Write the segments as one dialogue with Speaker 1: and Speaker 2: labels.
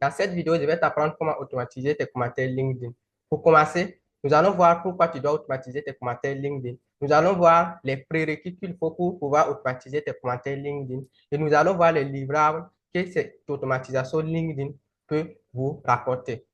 Speaker 1: Dans cette vidéo, je vais t'apprendre comment automatiser tes commentaires LinkedIn. Pour commencer, nous allons voir pourquoi tu dois automatiser tes commentaires LinkedIn. Nous allons voir les prérequis qu'il faut pour pouvoir automatiser tes commentaires LinkedIn. Et nous allons voir les livrables que cette automatisation LinkedIn peut vous rapporter.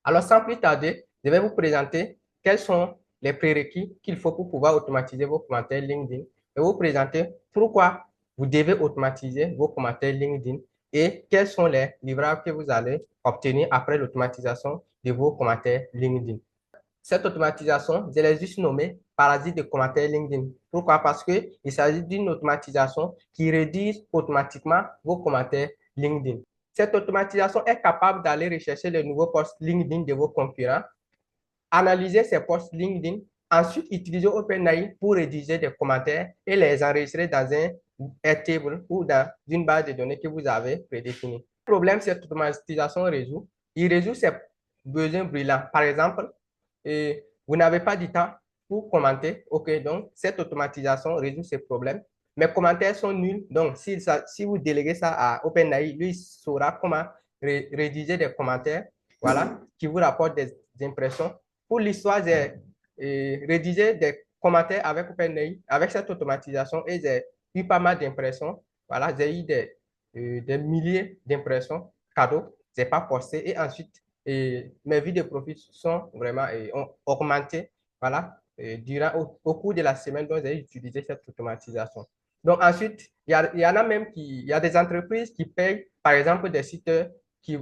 Speaker 1: Alors, sans plus tarder, je vais vous présenter quels sont les prérequis qu'il faut pour pouvoir automatiser vos commentaires LinkedIn et vous présenter pourquoi vous devez automatiser vos commentaires LinkedIn et quels sont les livrables que vous allez obtenir après l'automatisation de vos commentaires LinkedIn. Cette automatisation, je l'ai juste nommée parasite de commentaires LinkedIn. Pourquoi? Parce qu'il s'agit d'une automatisation qui rédige automatiquement vos commentaires LinkedIn. Cette automatisation est capable d'aller rechercher les nouveaux posts LinkedIn de vos concurrents, analyser ces posts LinkedIn, ensuite utiliser OpenAI pour rédiger des commentaires et les enregistrer dans un Airtable ou dans une base de données que vous avez prédéfinie. Le problème que cette automatisation résout, il résout ces besoins brillants. Par exemple, vous n'avez pas du temps pour commenter. OK, donc cette automatisation résout ces problèmes. Mes commentaires sont nuls. Donc, si vous déléguez ça à OpenAI, lui, il saura comment rédiger des commentaires, voilà, qui vous rapportent des impressions. Pour l'histoire, j'ai rédigé des commentaires avec OpenAI, avec cette automatisation, et j'ai eu pas mal d'impressions. Voilà, j'ai eu des milliers d'impressions cadeaux. Je n'ai pas posté. Et ensuite, mes vues de profil sont vraiment ont augmenté, voilà, au cours de la semaine dont j'ai utilisé cette automatisation. Donc ensuite, il y en a même il y a des entreprises qui payent, par exemple, des sites qui,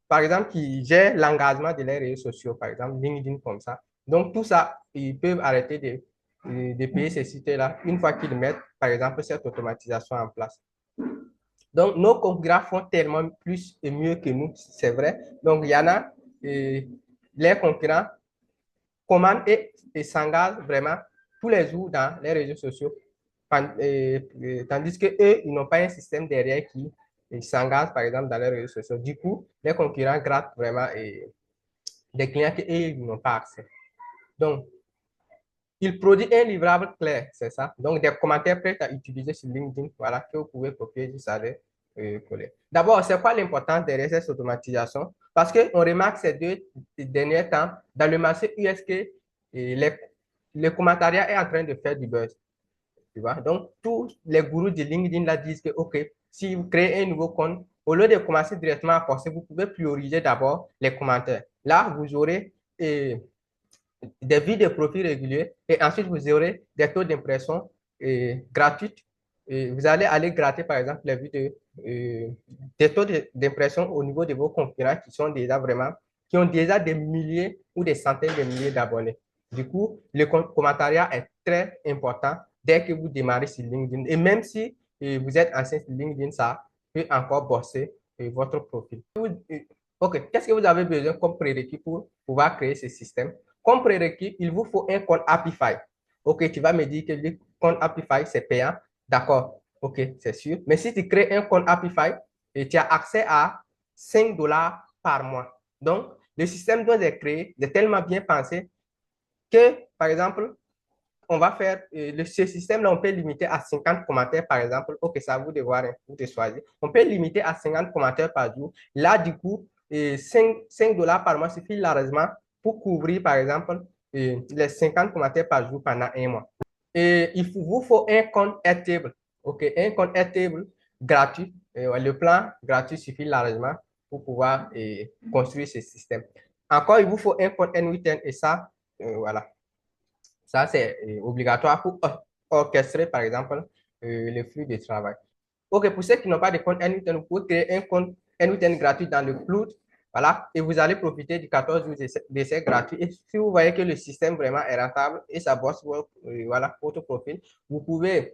Speaker 1: par exemple, qui gèrent l'engagement de leurs réseaux sociaux, par exemple, LinkedIn comme ça. Donc tout ça, ils peuvent arrêter de payer ces sites-là une fois qu'ils mettent, par exemple, cette automatisation en place. Donc, nos concurrents font tellement plus et mieux que nous, c'est vrai. Donc, il y en a, les concurrents commandent et s'engagent vraiment tous les jours dans les réseaux sociaux. Tandis qu'eux, ils n'ont pas un système derrière qui s'engage, par exemple, dans les réseaux sociaux. Du coup, les concurrents grattent vraiment des clients qu'eux, ils n'ont pas accès. Donc, il produit un livrable clair, c'est ça. Donc, des commentaires prêts à utiliser sur LinkedIn, voilà, que vous pouvez copier, juste aller coller. D'abord, c'est quoi l'importance derrière cette automatisation? Parce qu'on remarque ces deux derniers temps, dans le marché USK, le commentariat est en train de faire du buzz. Tu vois? Donc, tous les gourous de LinkedIn là disent que, OK, si vous créez un nouveau compte, au lieu de commencer directement à poster, vous pouvez prioriser d'abord les commentaires. Là, vous aurez des vues de profil réguliers et ensuite vous aurez des taux d'impression gratuites. Et vous allez aller gratter par exemple les vues des taux d'impression au niveau de vos concurrents qui sont déjà vraiment, qui ont déjà des milliers ou des centaines de milliers d'abonnés. Du coup, le commentariat est très important dès que vous démarrez sur LinkedIn. Et même si vous êtes ancien sur LinkedIn, ça peut encore bosser votre profil. OK, qu'est-ce que vous avez besoin comme prérequis pour pouvoir créer ce système? Comme prérequis, il vous faut un compte Apify. OK, tu vas me dire que le compte Apify, c'est payant. D'accord. OK, c'est sûr. Mais si tu crées un compte Apify, tu as accès à 5 dollars par mois. Donc, le système dont j'ai créé est tellement bien pensé que, par exemple, on va faire ce système-là, on peut limiter à 50 commentaires, par exemple. OK, c'est à vous de voir, vous de choisir. On peut limiter à 50 commentaires par jour. Là, du coup, 5 dollars par mois suffit largement pour couvrir, par exemple, les 50 commentaires par jour pendant un mois. Et vous faut un compte Airtable. OK, un compte Airtable gratuit. Le plan gratuit suffit largement pour pouvoir construire ce système. Encore, il vous faut un compte N8N et ça, voilà. Ça, c'est obligatoire pour orchestrer, par exemple, le flux de travail. OK, pour ceux qui n'ont pas de compte N8N, vous pouvez créer un compte N8N gratuit dans le cloud. Voilà, et vous allez profiter du 14 jours d'essai gratuit. Et si vous voyez que le système vraiment est rentable et ça bosse voilà, votre profil, vous pouvez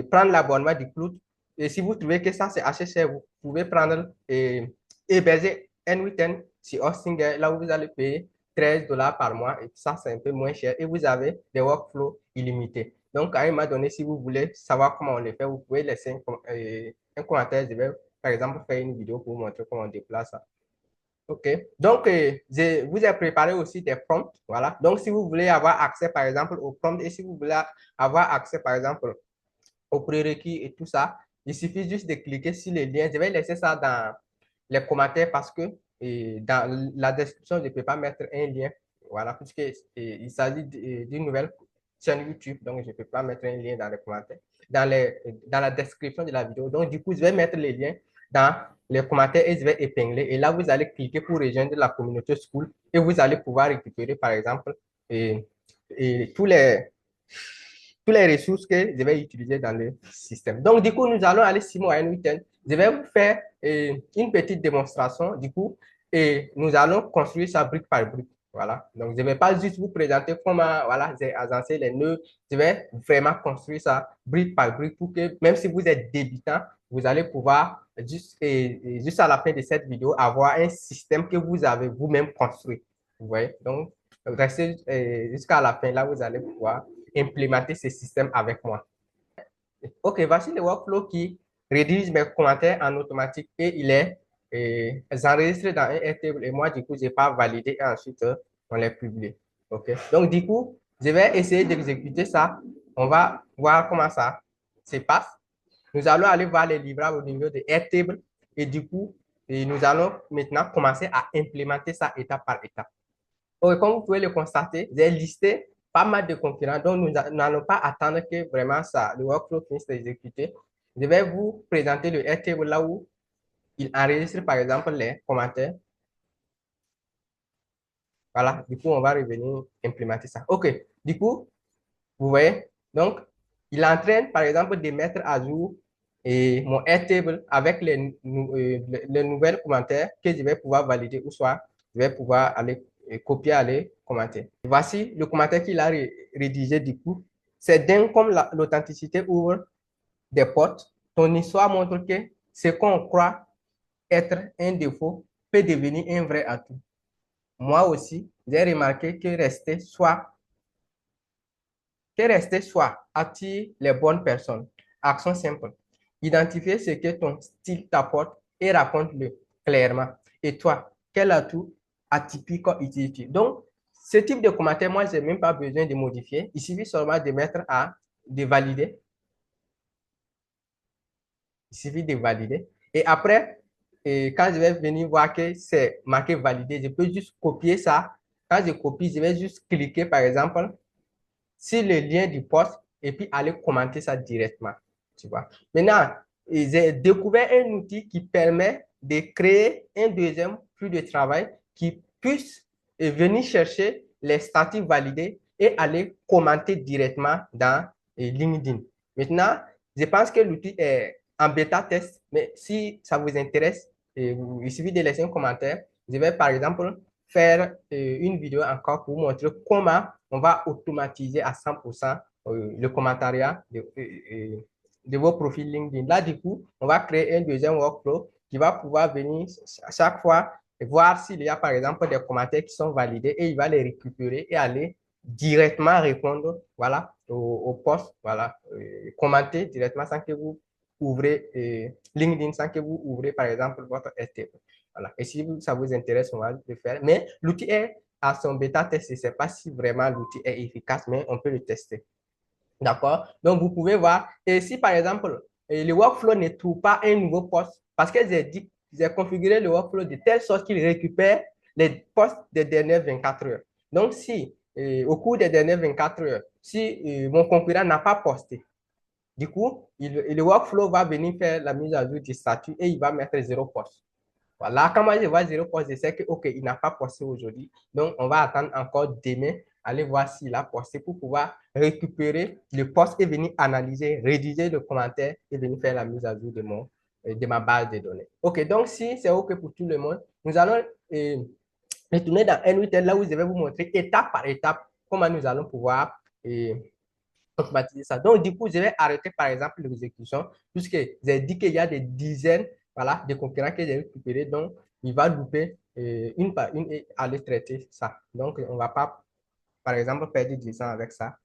Speaker 1: prendre l'abonnement du cloud. Et si vous trouvez que ça, c'est assez cher, vous pouvez prendre et héberger N8N sur Hostinger, là où vous allez payer 13 dollars par mois. Et ça, c'est un peu moins cher. Et vous avez des workflows illimités. Donc, à un moment donné, si vous voulez savoir comment on le fait, vous pouvez laisser un commentaire. Je vais, par exemple, faire une vidéo pour vous montrer comment on déplace ça. OK. Donc, je vous ai préparé aussi des prompts. Voilà. Donc, si vous voulez avoir accès, par exemple, aux prompts et si vous voulez avoir accès, par exemple, aux prérequis et tout ça, il suffit juste de cliquer sur les liens. Je vais laisser ça dans les commentaires parce que dans la description, je ne peux pas mettre un lien. Voilà, puisque il s'agit d'une nouvelle chaîne YouTube, donc je ne peux pas mettre un lien dans les commentaires, dans la description de la vidéo. Donc, du coup, je vais mettre les liens dans les commentaires et je vais épingler. Et là, vous allez cliquer pour rejoindre la communauté School et vous allez pouvoir récupérer, par exemple, tous les ressources que je vais utiliser dans le système. Donc, du coup, nous allons aller 6 mois à N8N. Je vais vous faire une petite démonstration, du coup, et nous allons construire ça brique par brique. Voilà. Donc, je ne vais pas juste vous présenter comment, voilà, j'ai agencé les nœuds. Je vais vraiment construire ça brique par brique pour que, même si vous êtes débutant, vous allez pouvoir, juste à la fin de cette vidéo, avoir un système que vous avez vous-même construit. Vous voyez? Donc, restez jusqu'à la fin, là, vous allez pouvoir implémenter ce système avec moi. OK, voici le workflow qui rédige mes commentaires en automatique et il est enregistré dans un Airtable et moi, du coup, je n'ai pas validé et ensuite, on les publie. OK, donc du coup, je vais essayer d'exécuter ça. On va voir comment ça se passe. Nous allons aller voir les livrables au niveau de Airtable et du coup, nous allons maintenant commencer à implémenter ça étape par étape. Donc, comme vous pouvez le constater, j'ai listé pas mal de concurrents, donc nous n'allons pas attendre que vraiment ça, le workflow finisse d'exécuter. Je vais vous présenter le Airtable là où il enregistre par exemple les commentaires. Voilà, du coup, on va revenir implémenter ça. OK, du coup, vous voyez, donc, il est en train, par exemple, de mettre à jour mon Airtable avec les nouvelles commentaires que je vais pouvoir valider ou soit je vais pouvoir aller copier, aller commenter. Voici le commentaire qu'il a rédigé du coup. C'est dingue comme l'authenticité ouvre des portes. Ton histoire montre que ce qu'on croit être un défaut peut devenir un vrai atout. Moi aussi, j'ai remarqué que rester soi attire les bonnes personnes. Action simple. Identifier ce que ton style t'apporte et raconte-le clairement. Et toi, quel atout atypique utilises-tu? Donc, ce type de commentaire, moi, je n'ai même pas besoin de modifier. Il suffit seulement de mettre de valider. Il suffit de valider. Et après, quand je vais venir voir que c'est marqué validé, je peux juste copier ça. Quand je copie, je vais juste cliquer, par exemple, sur le lien du post et puis aller commenter ça directement. Tu vois. Maintenant, j'ai découvert un outil qui permet de créer un deuxième flux de travail qui puisse venir chercher les statuts validés et aller commenter directement dans LinkedIn. Maintenant, je pense que l'outil est en bêta test, mais si ça vous intéresse, il suffit de laisser un commentaire. Je vais par exemple faire une vidéo encore pour vous montrer comment on va automatiser à 100% le commentariat de vos profils LinkedIn. Là, du coup, on va créer un deuxième workflow qui va pouvoir venir à chaque fois voir s'il y a, par exemple, des commentaires qui sont validés et il va les récupérer et aller directement répondre, voilà, au post, voilà, commenter directement sans que vous ouvrez LinkedIn, sans que vous ouvrez, par exemple, votre STP. Voilà. Et si ça vous intéresse, on va le faire. Mais l'outil est à son bêta test. Je ne sais pas si vraiment l'outil est efficace, mais on peut le tester. D'accord? Donc, vous pouvez voir. Et si, par exemple, le workflow ne trouve pas un nouveau poste, parce que j'ai configuré le workflow de telle sorte qu'il récupère les postes des dernières 24 heures. Donc, si au cours des dernières 24 heures, si mon concurrent n'a pas posté, du coup, le workflow va venir faire la mise à jour du statut et il va mettre 0 poste. Voilà, quand moi je vois 0 poste, je sais que, OK, il n'a pas posté aujourd'hui. Donc, on va attendre encore demain, aller voir s'il a posté pour pouvoir récupérer le poste et venir analyser, rédiger le commentaire et venir faire la mise à jour de ma base de données. OK, donc si c'est OK pour tout le monde, nous allons retourner dans N8N là où je vais vous montrer étape par étape comment nous allons pouvoir automatiser ça. Donc, du coup, je vais arrêter par exemple l'exécution puisque j'ai dit qu'il y a des dizaines voilà, de concurrents que j'ai récupérés. Donc, il va louper une par une et aller traiter ça. Donc, on ne va pas, par exemple, perdre du temps avec ça.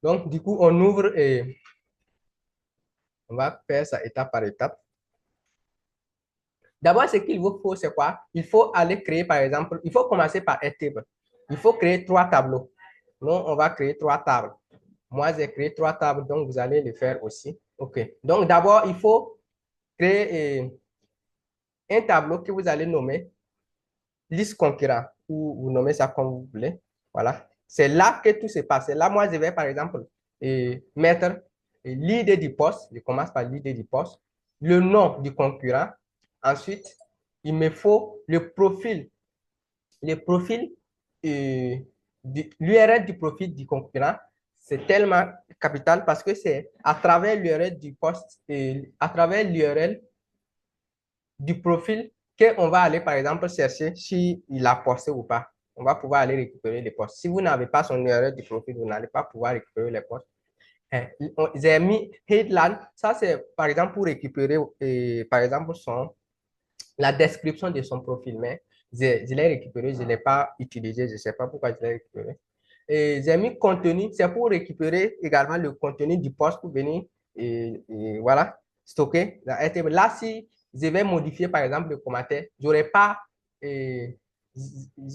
Speaker 1: Donc, du coup, on ouvre et on va faire ça étape par étape. D'abord, ce qu'il vous faut, c'est quoi? Il faut aller créer, par exemple, il faut commencer par un table. Il faut créer 3 tableaux. Nous, on va créer 3 tables. Moi, j'ai créé 3 tables, donc vous allez le faire aussi. OK. Donc, d'abord, il faut créer un tableau que vous allez nommer liste concurrent, ou vous nommez ça comme vous voulez. Voilà. C'est là que tout se passe. Là, moi, je vais, par exemple, mettre l'idée du poste. Je commence par l'idée du poste, le nom du concurrent. Ensuite, il me faut le profil. Le profil, l'URL du profil du concurrent, c'est tellement capital parce que c'est à travers l'URL du poste, à travers l'URL du profil qu'on va aller, par exemple, chercher s'il a posté ou pas. On va pouvoir aller récupérer les postes. Si vous n'avez pas son URL du profil, vous n'allez pas pouvoir récupérer les postes. J'ai mis headline. Ça, c'est par exemple pour récupérer, par exemple, la description de son profil. Mais je l'ai récupéré, je ne l'ai pas utilisé. Je ne sais pas pourquoi je l'ai récupéré. Et j'ai mis contenu. C'est pour récupérer également le contenu du poste pour venir voilà, stocker. Là, si je vais modifier, par exemple, le commentaire, je ne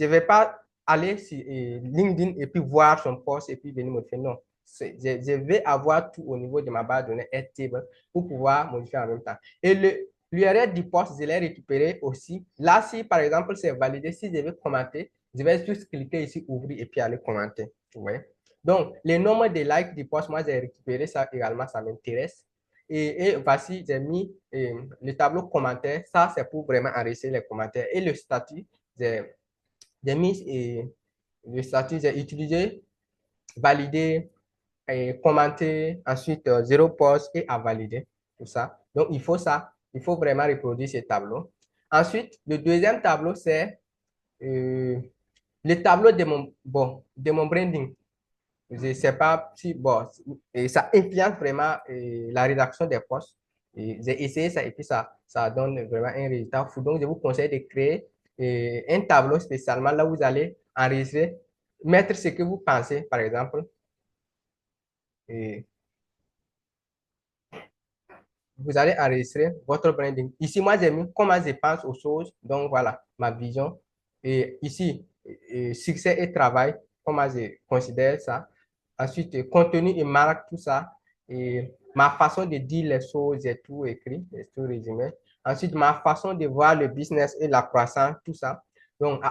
Speaker 1: vais pas aller sur LinkedIn et puis voir son post et puis venir modifier. Non. Je vais avoir tout au niveau de ma base de données Airtable pour pouvoir modifier en même temps. Et l'URL du post, je l'ai récupéré aussi. Là, si par exemple c'est validé, si je veux commenter, je vais juste cliquer ici, ouvrir et puis aller commenter. Ouais. Donc, le nombre de likes du post, moi j'ai récupéré ça également, ça m'intéresse. Et voici, j'ai mis le tableau commentaire. Ça, c'est pour vraiment enregistrer les commentaires. Et le statut, j'ai mis le statut, j'ai utilisé valider, commenter, ensuite zéro post et à valider. Tout ça. Donc, il faut ça. Il faut vraiment reproduire ce tableau. Ensuite, le deuxième tableau, c'est le tableau de mon branding. Je ne sais pas si, bon, et ça influence vraiment la rédaction des posts. J'ai essayé ça et puis ça donne vraiment un résultat fou. Donc, je vous conseille de créer un tableau spécialement là où vous allez enregistrer, mettre ce que vous pensez, par exemple. Et vous allez enregistrer votre branding. Ici, moi, j'ai mis comment je pense aux choses. Donc, voilà, ma vision. Et ici, succès et travail, comment je considère ça. Ensuite, contenu et marque, tout ça. Et ma façon de dire les choses, j'ai tout écrit, j'ai tout résumé. Ensuite, ma façon de voir le business et la croissance, tout ça. Donc,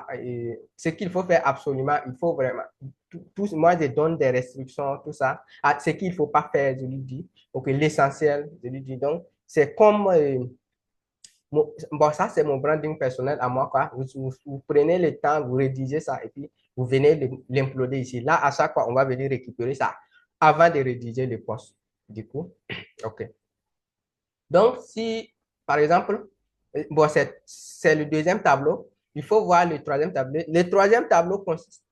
Speaker 1: ce qu'il faut faire absolument, il faut vraiment, moi, je donne des restrictions, tout ça. Ce qu'il ne faut pas faire, je lui dis. Ok, l'essentiel, je lui dis. Donc, c'est comme, bon, ça, c'est mon branding personnel à moi, quoi. Vous prenez le temps, vous rédigez ça et puis vous venez l'imploder ici. Là, à chaque fois, on va venir récupérer ça avant de rédiger le post. Du coup, OK. Donc, si, par exemple, bon, c'est le deuxième tableau, il faut voir le troisième tableau. Le troisième tableau,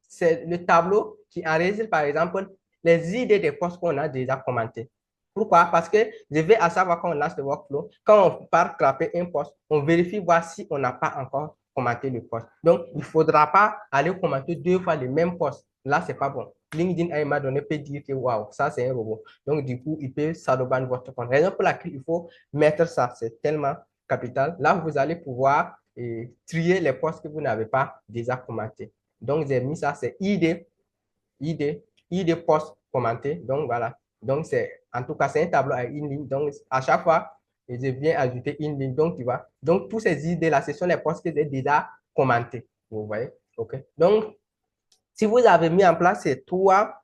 Speaker 1: c'est le tableau qui enregistre, par exemple, les idées des posts qu'on a déjà commentés. Pourquoi? Parce que je vais à savoir quand on lance le workflow, quand on part craper un post, on vérifie voir si on n'a pas encore commenté le post. Donc, il ne faudra pas aller commenter deux fois le même post. Là, ce n'est pas bon. LinkedIn, à un moment donné, peut dire que waouh, ça, c'est un robot. Donc, du coup, il peut s'adoban votre compte. Raison pour laquelle il faut mettre ça, c'est tellement capital. Là, vous allez pouvoir trier les postes que vous n'avez pas déjà commentés. Donc, j'ai mis ça, c'est ID post commenté. Donc, voilà. Donc, en tout cas, c'est un tableau à une ligne. Donc, à chaque fois, je viens ajouter une ligne. Donc, tu vois. Donc, tous ces idées-là, ce sont les postes que j'ai déjà commentés. Vous voyez? OK. Donc, si vous avez mis en place ces trois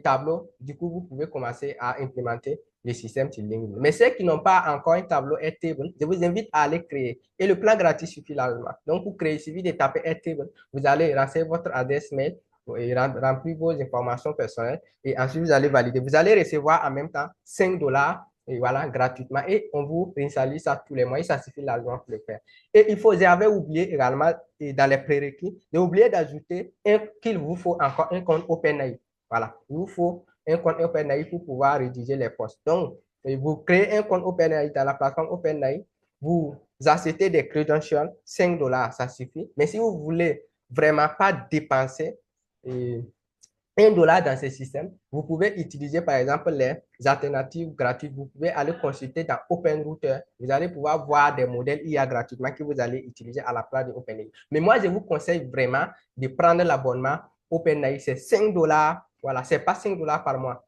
Speaker 1: tableaux, du coup, vous pouvez commencer à implémenter le système sur LinkedIn. Mais ceux qui n'ont pas encore un tableau Airtable, je vous invite à aller créer. Et le plan gratuit suffit largement. Donc, pour créer, il suffit de taper Airtable. Vous allez renseigner votre adresse mail et remplir vos informations personnelles. Et ensuite, vous allez valider. Vous allez recevoir en même temps 5 dollars et voilà, gratuitement. Et on vous réinstalle ça tous les mois. Et ça suffit largement pour le faire. Et j'avais oublié également, dans les prérequis, j'ai oublié d'ajouter qu'il vous faut encore un compte OpenAI. Voilà, il vous faut un compte OpenAI pour pouvoir rédiger les posts. Donc, vous créez un compte OpenAI dans la plateforme OpenAI, vous achetez des credentials, 5 dollars, ça suffit. Mais si vous voulez vraiment pas dépenser, 1 dollar dans ce système, vous pouvez utiliser par exemple les alternatives gratuites. Vous pouvez aller consulter dans OpenRouter. Vous allez pouvoir voir des modèles IA gratuitement que vous allez utiliser à la place de OpenAI. Mais moi, je vous conseille vraiment de prendre l'abonnement OpenAI. C'est 5 dollars. Voilà, c'est pas 5 dollars par mois.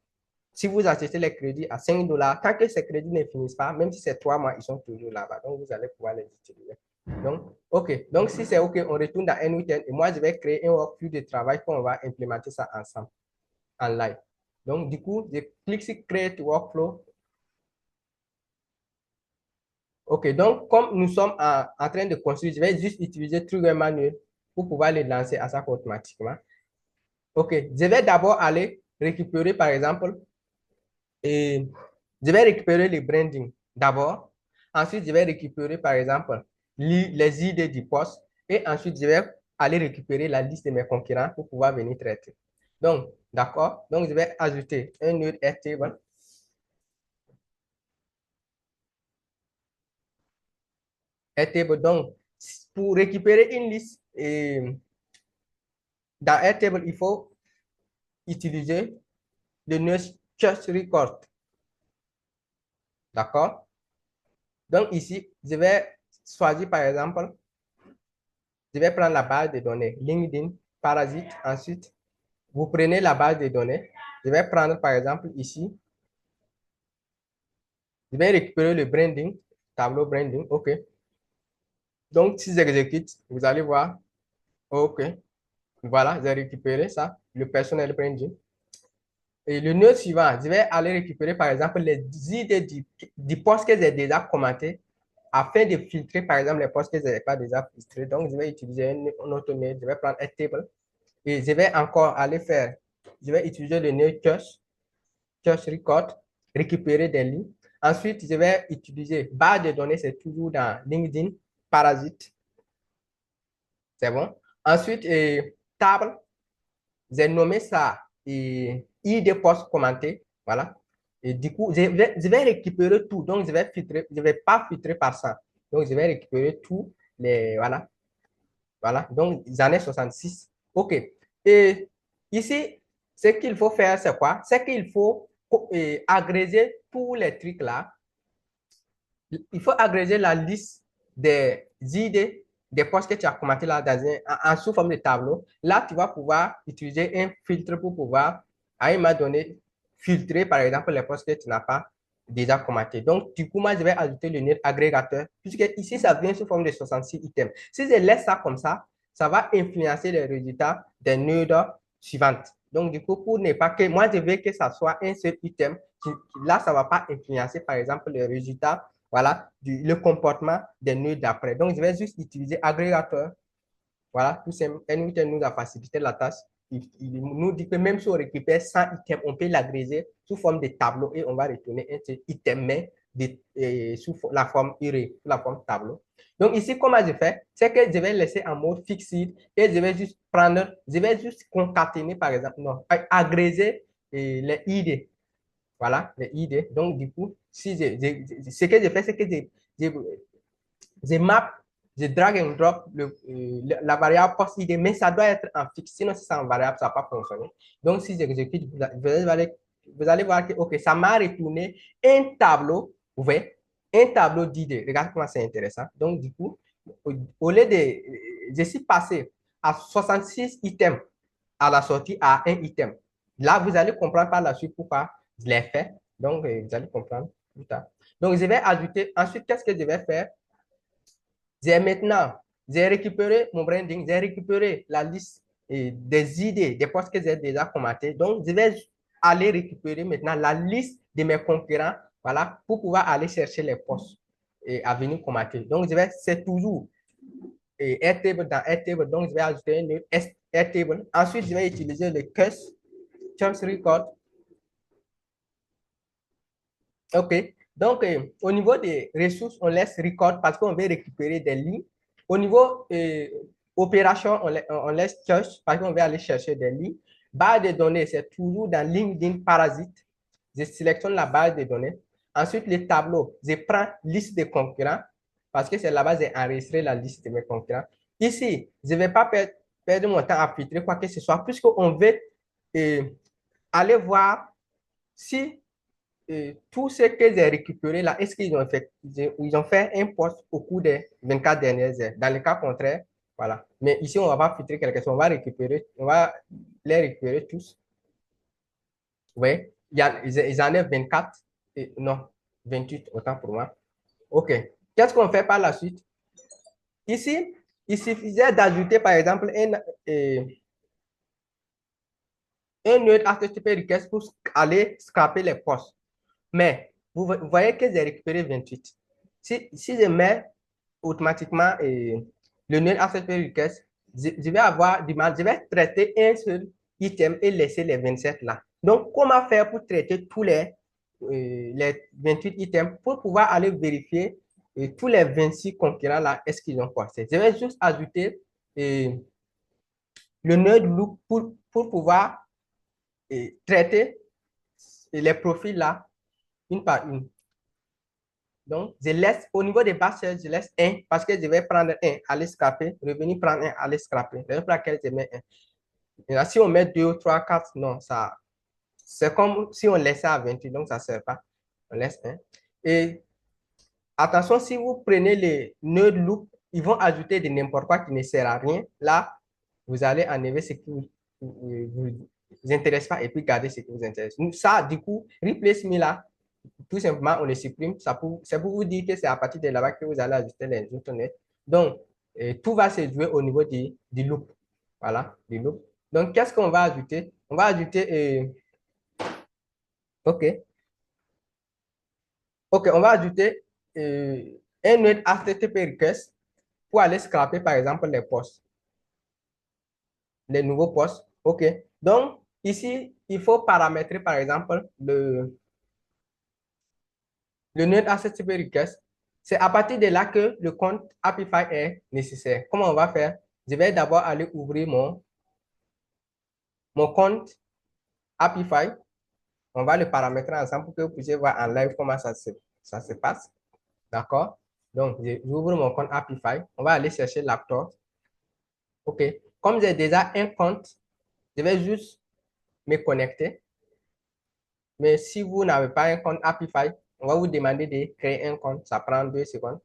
Speaker 1: Si vous achetez les crédits à 5 dollars, tant que ces crédits ne finissent pas, même si c'est 3 mois, ils sont toujours là-bas. Donc, vous allez pouvoir les utiliser. Donc, OK. Donc, si c'est OK, on retourne dans N8N et moi, je vais créer un workflow de travail qu'on va implémenter ça ensemble, en live. Donc, du coup, je clique sur Create Workflow. OK. Donc, comme nous sommes en train de construire, je vais juste utiliser Trigger Manuel pour pouvoir les lancer à ça automatiquement. OK. Je vais d'abord aller récupérer, par exemple, et je vais récupérer le branding d'abord. Ensuite, je vais récupérer, par exemple, les idées du poste. Et ensuite, je vais aller récupérer la liste de mes concurrents pour pouvoir venir traiter. Donc, d'accord. Donc, je vais ajouter un nœud Airtable. Airtable, donc, pour récupérer une liste, dans Airtable, il faut utiliser le nœud Just Record. D'accord? Donc, ici, je vais choisir, par exemple, je vais prendre la base de données LinkedIn, Parasite. Ensuite, vous prenez la base de données. Je vais prendre, par exemple, ici, je vais récupérer le branding, tableau branding. OK. Donc, si j'exécute, vous allez voir. OK. Voilà, j'ai récupéré ça, le personnel branding. Et le nœud suivant, je vais aller récupérer, par exemple, les idées du post que j'ai déjà commenté afin de filtrer, par exemple, les posts que je n'ai pas déjà filtrés. Donc, je vais utiliser un autre nœud. Je vais prendre un table et je vais encore aller faire, je vais utiliser le nœud Just Record, récupérer des lignes. Ensuite, je vais utiliser base de données, c'est toujours dans LinkedIn, Parasite. C'est bon. Ensuite, table, j'ai nommé ça ID post commenté. Voilà. Et du coup, je vais récupérer tout. Donc, je vais filtrer, je ne vais pas filtrer par ça. Donc, je vais récupérer tout les, voilà. Voilà. Donc, j'en ai 66. OK. Et ici, ce qu'il faut faire, c'est quoi? C'est qu'il faut agréger tous les trucs là. Il faut agréger la liste des idées, des postes que tu as commentés là sous forme de tableau. Là, tu vas pouvoir utiliser un filtre pour pouvoir, à un moment donné, filtrer, par exemple, les postes que tu n'as pas déjà commentés. Donc, du coup, moi, je vais ajouter le nœud agrégateur, puisque ici, ça vient sous forme de 66 items. Si je laisse ça comme ça va influencer les résultats des nœuds suivantes. Donc, du coup, pour ne pas que, moi, je veux que ça soit un seul item. Là, ça ne va pas influencer, par exemple, les résultats, voilà, le comportement des nœuds d'après. Donc, je vais juste utiliser agrégateur. Voilà, tout simplement, N8N nous a facilité la tâche. Il nous dit que même si on récupère 100 items, on peut l'agréger sous forme de tableau et on va retourner un seul item, mais sous la forme urée, sous la forme tableau. Donc ici, comment je fais? C'est que je vais laisser en mode fixed et je vais juste prendre, je vais juste concaténer, par exemple, non, agréger les ID. Voilà, les ID. Donc, du coup, si ce que je fais, c'est que je map, je drag and drop la variable post ID, mais ça doit être en fixe. Sinon, si c'est en variable, ça ne va pas fonctionner. Donc, si j'exécute, vous allez voir que, OK, ça m'a retourné un tableau, vous voyez, un tableau d'idées. Regarde comment c'est intéressant. Donc, du coup, au lieu de, je suis passé à 66 items à la sortie à un item. Là, vous allez comprendre par la suite pourquoi je l'ai fait. Donc, vous allez comprendre plus tard. Donc, je vais ajouter, ensuite, qu'est-ce que je vais faire? J'ai récupéré mon branding, j'ai récupéré la liste des idées, des postes que j'ai déjà commentés. Donc, je vais aller récupérer maintenant la liste de mes concurrents, voilà, pour pouvoir aller chercher les postes à venir commenter. Donc, c'est toujours Airtable dans Airtable. Donc, je vais ajouter un Airtable. Ensuite, je vais utiliser le Just Record. OK. Donc, au niveau des ressources, on laisse record parce qu'on veut récupérer des lignes. Au niveau opération, on laisse cache parce qu'on veut aller chercher des lignes. Base de données, c'est toujours dans LinkedIn Parasite. Je sélectionne la base de données. Ensuite, les tableaux, je prends liste de concurrents parce que c'est là-bas j'ai enregistré la liste de mes concurrents. Ici, je ne vais pas perdre mon temps à filtrer quoi que ce soit puisqu'on veut aller voir si tout ce que j'ai récupéré là, est-ce qu'ils ont fait, ils ont fait un poste au cours des 24 dernières heures. Dans le cas contraire, voilà. Mais ici, on ne va pas filtrer quelque chose, on va les récupérer tous. Oui, ils en ont 24, non, 28, autant pour moi. OK. Qu'est-ce qu'on fait par la suite? Ici, il suffisait d'ajouter, par exemple, un autre HTTP request pour aller scraper les postes. Mais vous voyez que j'ai récupéré 28. Si je mets automatiquement le nœud HTTP request, je vais avoir du mal. Je vais traiter un seul item et laisser les 27 là. Donc, comment faire pour traiter tous les 28 items pour pouvoir aller vérifier tous les 26 concurrents là, est-ce qu'ils ont passé? Je vais juste ajouter le nœud loop pour pouvoir traiter les profils là une par une. Donc, je laisse, au niveau des bases, je laisse un parce que je vais prendre un, aller scraper, revenir prendre un, aller scraper. C'est pour laquelle je mets un. Et là, si on met 2 ou 3, 4, non, ça, c'est comme si on laissait à 28, donc ça ne sert pas. On laisse un. Et attention, si vous prenez les nœuds loop, ils vont ajouter de n'importe quoi qui ne sert à rien. Là, vous allez enlever ce qui vous intéresse pas et puis garder ce qui vous intéresse. Ça, du coup, replace me là, tout simplement, on le supprime. C'est pour vous dire que c'est à partir de là-bas que vous allez ajuster les autres nœuds. Donc, tout va se jouer au niveau du loop. Voilà, du loop. Donc, qu'est-ce qu'on va ajouter? On va ajouter, OK, OK, on va ajouter un nœud HTTP request pour aller scraper, par exemple, les postes, les nouveaux postes. OK. Donc, ici, il faut paramétrer, par exemple, le nœud HTTP request. C'est à partir de là que le compte Apify est nécessaire. Comment on va faire? Je vais d'abord aller ouvrir mon compte Apify. On va le paramétrer ensemble pour que vous puissiez voir en live comment ça se passe. D'accord? Donc, j'ouvre mon compte Apify. On va aller chercher l'acteur. OK. Comme j'ai déjà un compte, je vais juste me connecter. Mais si vous n'avez pas un compte Apify, on va vous demander de créer un compte. Ça prend 2 secondes.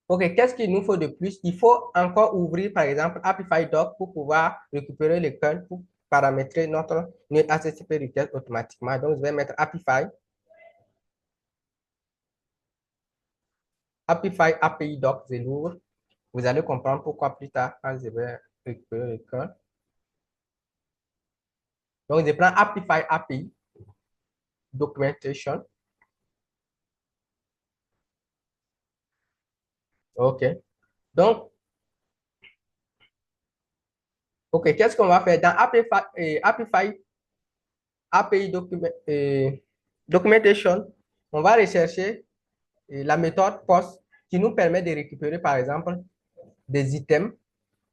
Speaker 1: OK, qu'est-ce qu'il nous faut de plus? Il faut encore ouvrir, par exemple, Apify Doc pour pouvoir récupérer le code pour paramétrer notre HTTP request automatiquement. Donc, je vais mettre Apify API Doc, je l'ouvre. Vous allez comprendre pourquoi plus tard quand je vais récupérer le code. Donc, je prends Apify API Documentation. OK. Donc, OK, qu'est-ce qu'on va faire? Dans Apify API Documentation, on va rechercher la méthode POST qui nous permet de récupérer, par exemple, des items.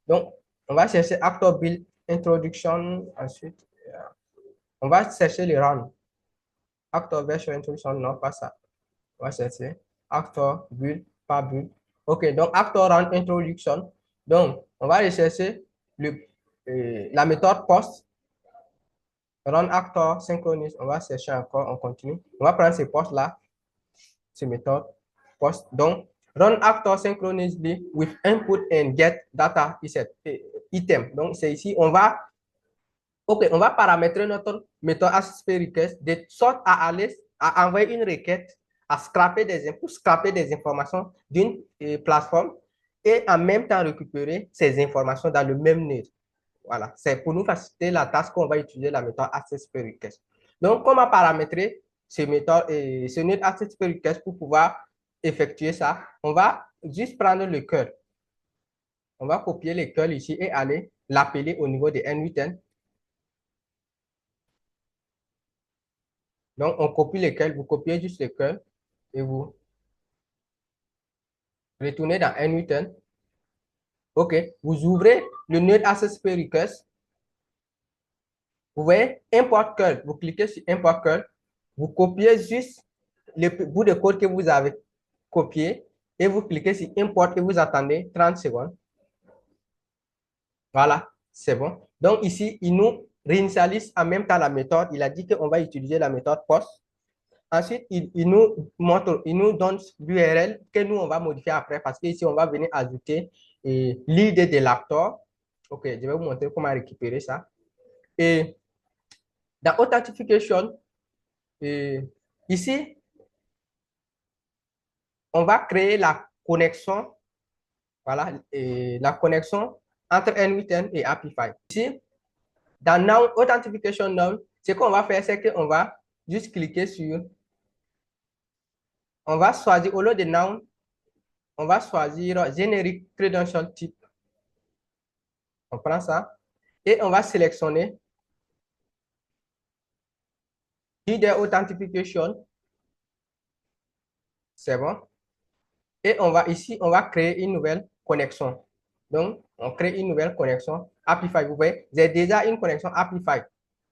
Speaker 1: Donc, on va chercher Actor Build Introduction. Ensuite, on va chercher le run. Actor Version Introduction, non, pas ça. On va chercher Actor Build, pas Build. OK, donc Actor Run Introduction. Donc, on va rechercher la méthode POST. Run Actor Synchronise. On va chercher encore, on continue. On va prendre ces postes-là, ces méthodes POST. Donc, run actor synchronously with input and get data item. Donc, c'est ici, OK, on va paramétrer notre méthode HTTP request de sorte à aller à envoyer une requête pour scraper des informations d'une plateforme et en même temps récupérer ces informations dans le même nœud. Voilà, c'est pour nous faciliter la tâche qu'on va utiliser la méthode HTTP request. Donc, comment paramétrer ce nœud HTTP request pour pouvoir effectuer ça? On va juste prendre le cœur. On va copier le cœur ici et aller l'appeler au niveau de N8N. Donc, on copie le cœur, vous copiez juste le cœur et vous retournez dans N8N. OK, vous ouvrez le nœud HTTP request. Vous voyez, import curl. Vous cliquez sur import curl. Vous copiez juste le bout de code que vous avez copié et vous cliquez sur import et vous attendez 30 secondes. Voilà, c'est bon. Donc ici, il nous réinitialise en même temps la méthode. Il a dit qu'on va utiliser la méthode post. Ensuite, il nous montre, il nous donne l'URL que nous, on va modifier après parce qu'ici, on va venir ajouter l'ID de l'acteur. OK, je vais vous montrer comment récupérer ça. Et dans Authentication, ici, on va créer la connexion Voilà, et la connexion entre N8N et Apify. Ici, dans Noun Authentication Noun, ce qu'on va faire, c'est qu'on va juste cliquer sur, on va choisir, au lieu de Noun, on va choisir Generic Credential Type. On prend ça et on va sélectionner Leader Authentication. C'est bon. Et on va ici, on va créer une nouvelle connexion. Donc, on crée une nouvelle connexion Apify. Vous voyez, j'ai déjà une connexion Apify.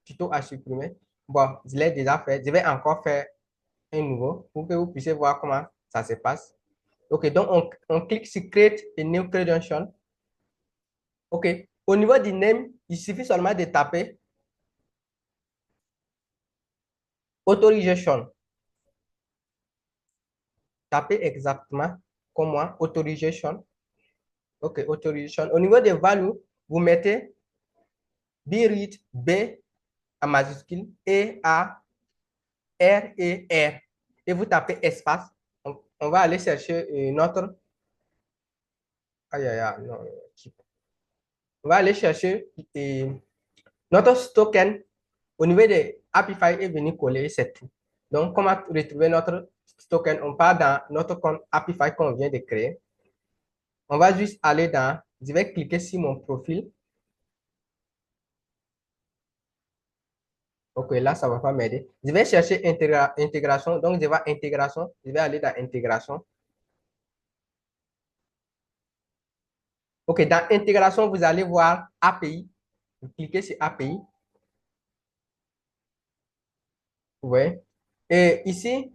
Speaker 1: Tuto à supprimer. Bon, je l'ai déjà fait. Je vais encore faire un nouveau pour que vous puissiez voir comment ça se passe. OK, donc on clique sur Create a New Credential. OK, au niveau du name, il suffit seulement de taper Authorization. Tapez exactement comme moi, Authorization. OK, Authorization. Au niveau des values, vous mettez BREAD, B en majuscule, E, A, R, E, R. Et vous tapez espace. On va aller chercher notre... Aïe, aïe, aïe, non. On va aller chercher notre token au niveau de Apify est venu coller, c'est tout. Donc, comment retrouver notre token? On part dans notre compte Apify qu'on vient de créer. On va juste aller dans, je vais cliquer sur mon profil. Ok, là, ça ne va pas m'aider. Je vais chercher intégration. Donc, je vais intégration. Je vais aller dans intégration. Ok, dans intégration, vous allez voir API. Vous cliquez sur API. Vous voyez. Et ici,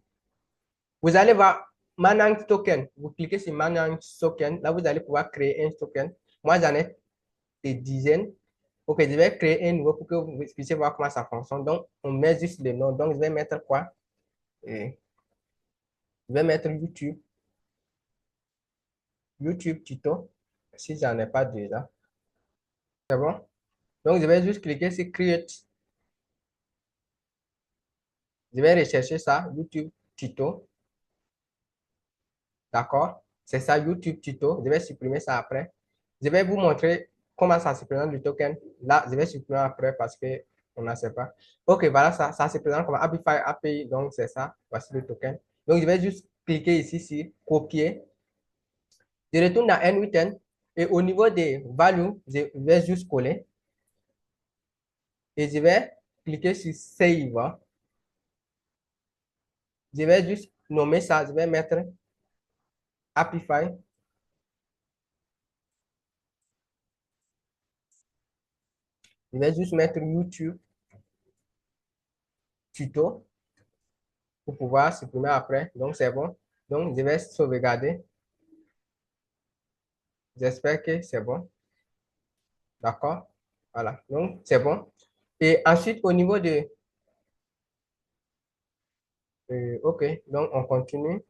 Speaker 1: vous allez voir Manage Token. Vous cliquez sur Manage Token. Là, vous allez pouvoir créer un token. Moi, j'en ai des dizaines. Ok, je vais créer un nouveau pour que vous puissiez voir comment ça fonctionne. Donc, on met juste le nom. Donc, je vais mettre quoi? Et je vais mettre YouTube. YouTube tuto. Si j'en ai pas déjà. C'est bon? Donc, je vais juste cliquer sur Create. Je vais rechercher ça. YouTube tuto. D'accord? C'est ça, YouTube tuto. Je vais supprimer ça après. Je vais vous montrer comment ça se présente le token. Là, je vais supprimer après parce que on ne sait pas. OK, voilà, ça se présente comme Apify API. Donc, c'est ça. Voici le token. Donc, je vais juste cliquer ici sur copier. Je retourne dans N8N et au niveau des values, je vais juste coller et je vais cliquer sur Save. Je vais juste nommer ça. Je vais mettre Apify. Je vais juste mettre YouTube tuto pour pouvoir supprimer après. Donc, c'est bon. Donc, je vais sauvegarder. J'espère que c'est bon. D'accord? Voilà. Donc, c'est bon. Et ensuite, au niveau de... OK. Donc, on continue.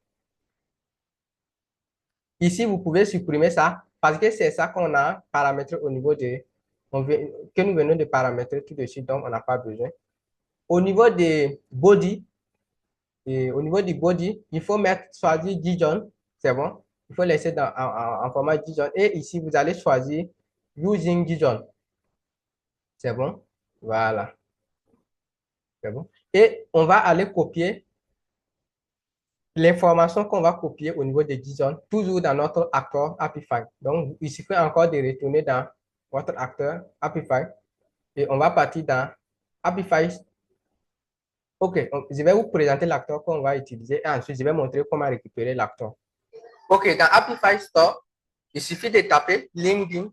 Speaker 1: Ici, vous pouvez supprimer ça parce que c'est ça qu'on a paramétré au niveau de... que nous venons de paramétrer tout de suite. Donc, on n'a pas besoin. Au niveau des body, et au niveau du body, il faut choisir Dijon. C'est bon. Il faut laisser en format Dijon. Et ici, vous allez choisir Using Dijon. C'est bon. Voilà. C'est bon. Et on va aller copier l'information qu'on va copier au niveau de Dijon, toujours dans notre acteur Apify. Donc, il suffit encore de retourner dans votre acteur Apify. Et on va partir dans Apify. OK, je vais vous présenter l'acteur qu'on va utiliser et ensuite je vais montrer comment récupérer l'acteur. OK, dans Apify Store, il suffit de taper LinkedIn.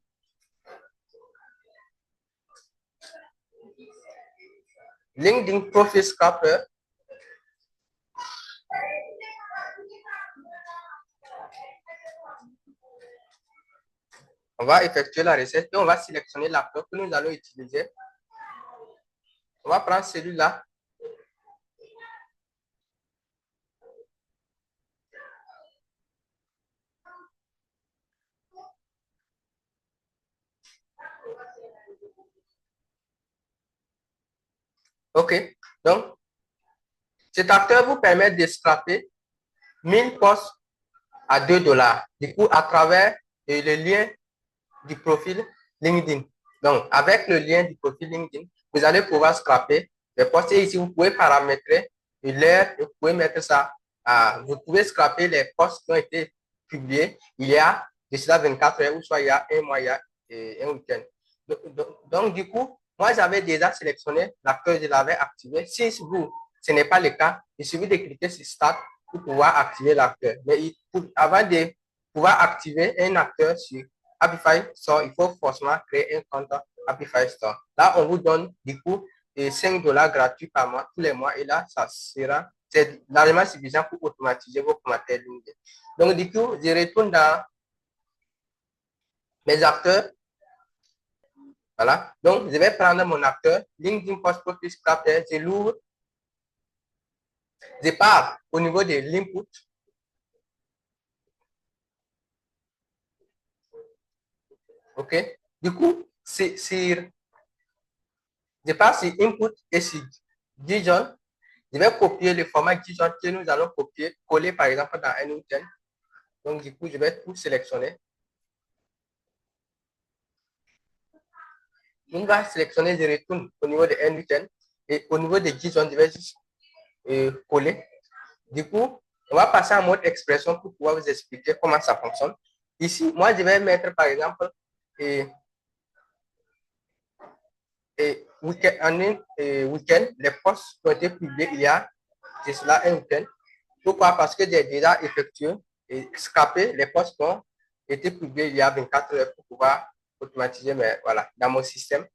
Speaker 1: LinkedIn Profile Scraper. On va effectuer la recette et on va sélectionner l'acteur que nous allons utiliser. On va prendre celui-là. OK, donc cet acteur vous permet de scraper 1000 postes à $2. Du coup, à travers et le lien du profil LinkedIn. Donc, avec le lien du profil LinkedIn, vous allez pouvoir scraper les postes. Et ici, vous pouvez paramétrer l'heure et vous pouvez mettre ça. Vous pouvez scraper les postes qui ont été publiés il y a de cela 24 heures, ou soit il y a un mois, il y a un week-end. Donc, du coup, moi, j'avais déjà sélectionné l'acteur, je l'avais activé. Si vous, ce n'est pas le cas, il suffit de cliquer sur Start pour pouvoir activer l'acteur. Mais avant de pouvoir activer un acteur sur Happify Store, il faut forcément créer un compte Happify Store. Là, on vous donne du coup $5 gratuits par mois, tous les mois. Et là, ça sera largement suffisant pour automatiser vos commentaires LinkedIn. Donc, du coup, je retourne dans mes acteurs. Voilà. Donc, je vais prendre mon acteur, LinkedIn Post Profile Scraper, je l'ouvre. Je pars au niveau de l'input. OK. Du coup, je pars sur input et sur JSON. Je vais copier le format JSON que nous allons copier, coller par exemple dans un outil. Donc, du coup, je vais tout sélectionner. On va sélectionner, je retourne au niveau de n et au niveau de JSON, je vais juste coller. Du coup, on va passer en mode expression pour pouvoir vous expliquer comment ça fonctionne. Ici, moi, je vais mettre par exemple week-end, les posts qui ont été publiés il y a de cela un week-end. Pourquoi? Parce que j'ai déjà effectué et scrapé les posts qui ont été publiés il y a 24 heures pour pouvoir automatiser, mais voilà, dans mon système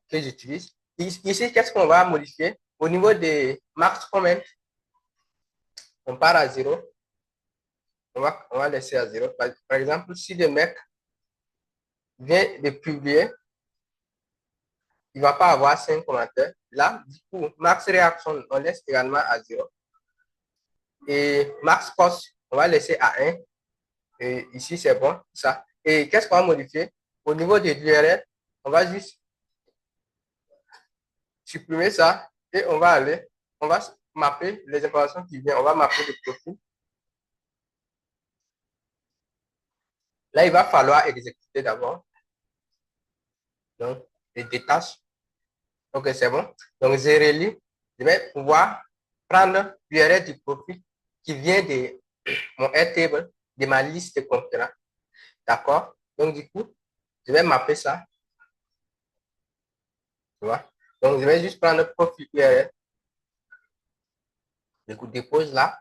Speaker 1: que j'utilise. Ici, qu'est-ce qu'on va modifier? Au niveau des max comment, on part à 0. On va laisser à 0. Par exemple, si le mec vient de publier, il ne va pas avoir 5 commentaires. Là, du coup, max réaction, on laisse également à 0. Et max post, on va laisser à 1. Et ici, c'est bon, ça. Et qu'est-ce qu'on va modifier? Au niveau de l'URL, on va juste supprimer ça et on va mapper les informations qui viennent. On va mapper le profil. Là, il va falloir exécuter d'abord. Donc, les détaches. Ok, c'est bon. Donc, je relis. Je vais pouvoir prendre l'URL du profil qui vient de mon Airtable, de ma liste de concurrents. D'accord? Donc, du coup, je vais mapper ça. Tu vois? Donc, je vais juste prendre le profil URL. Du coup, dépose là.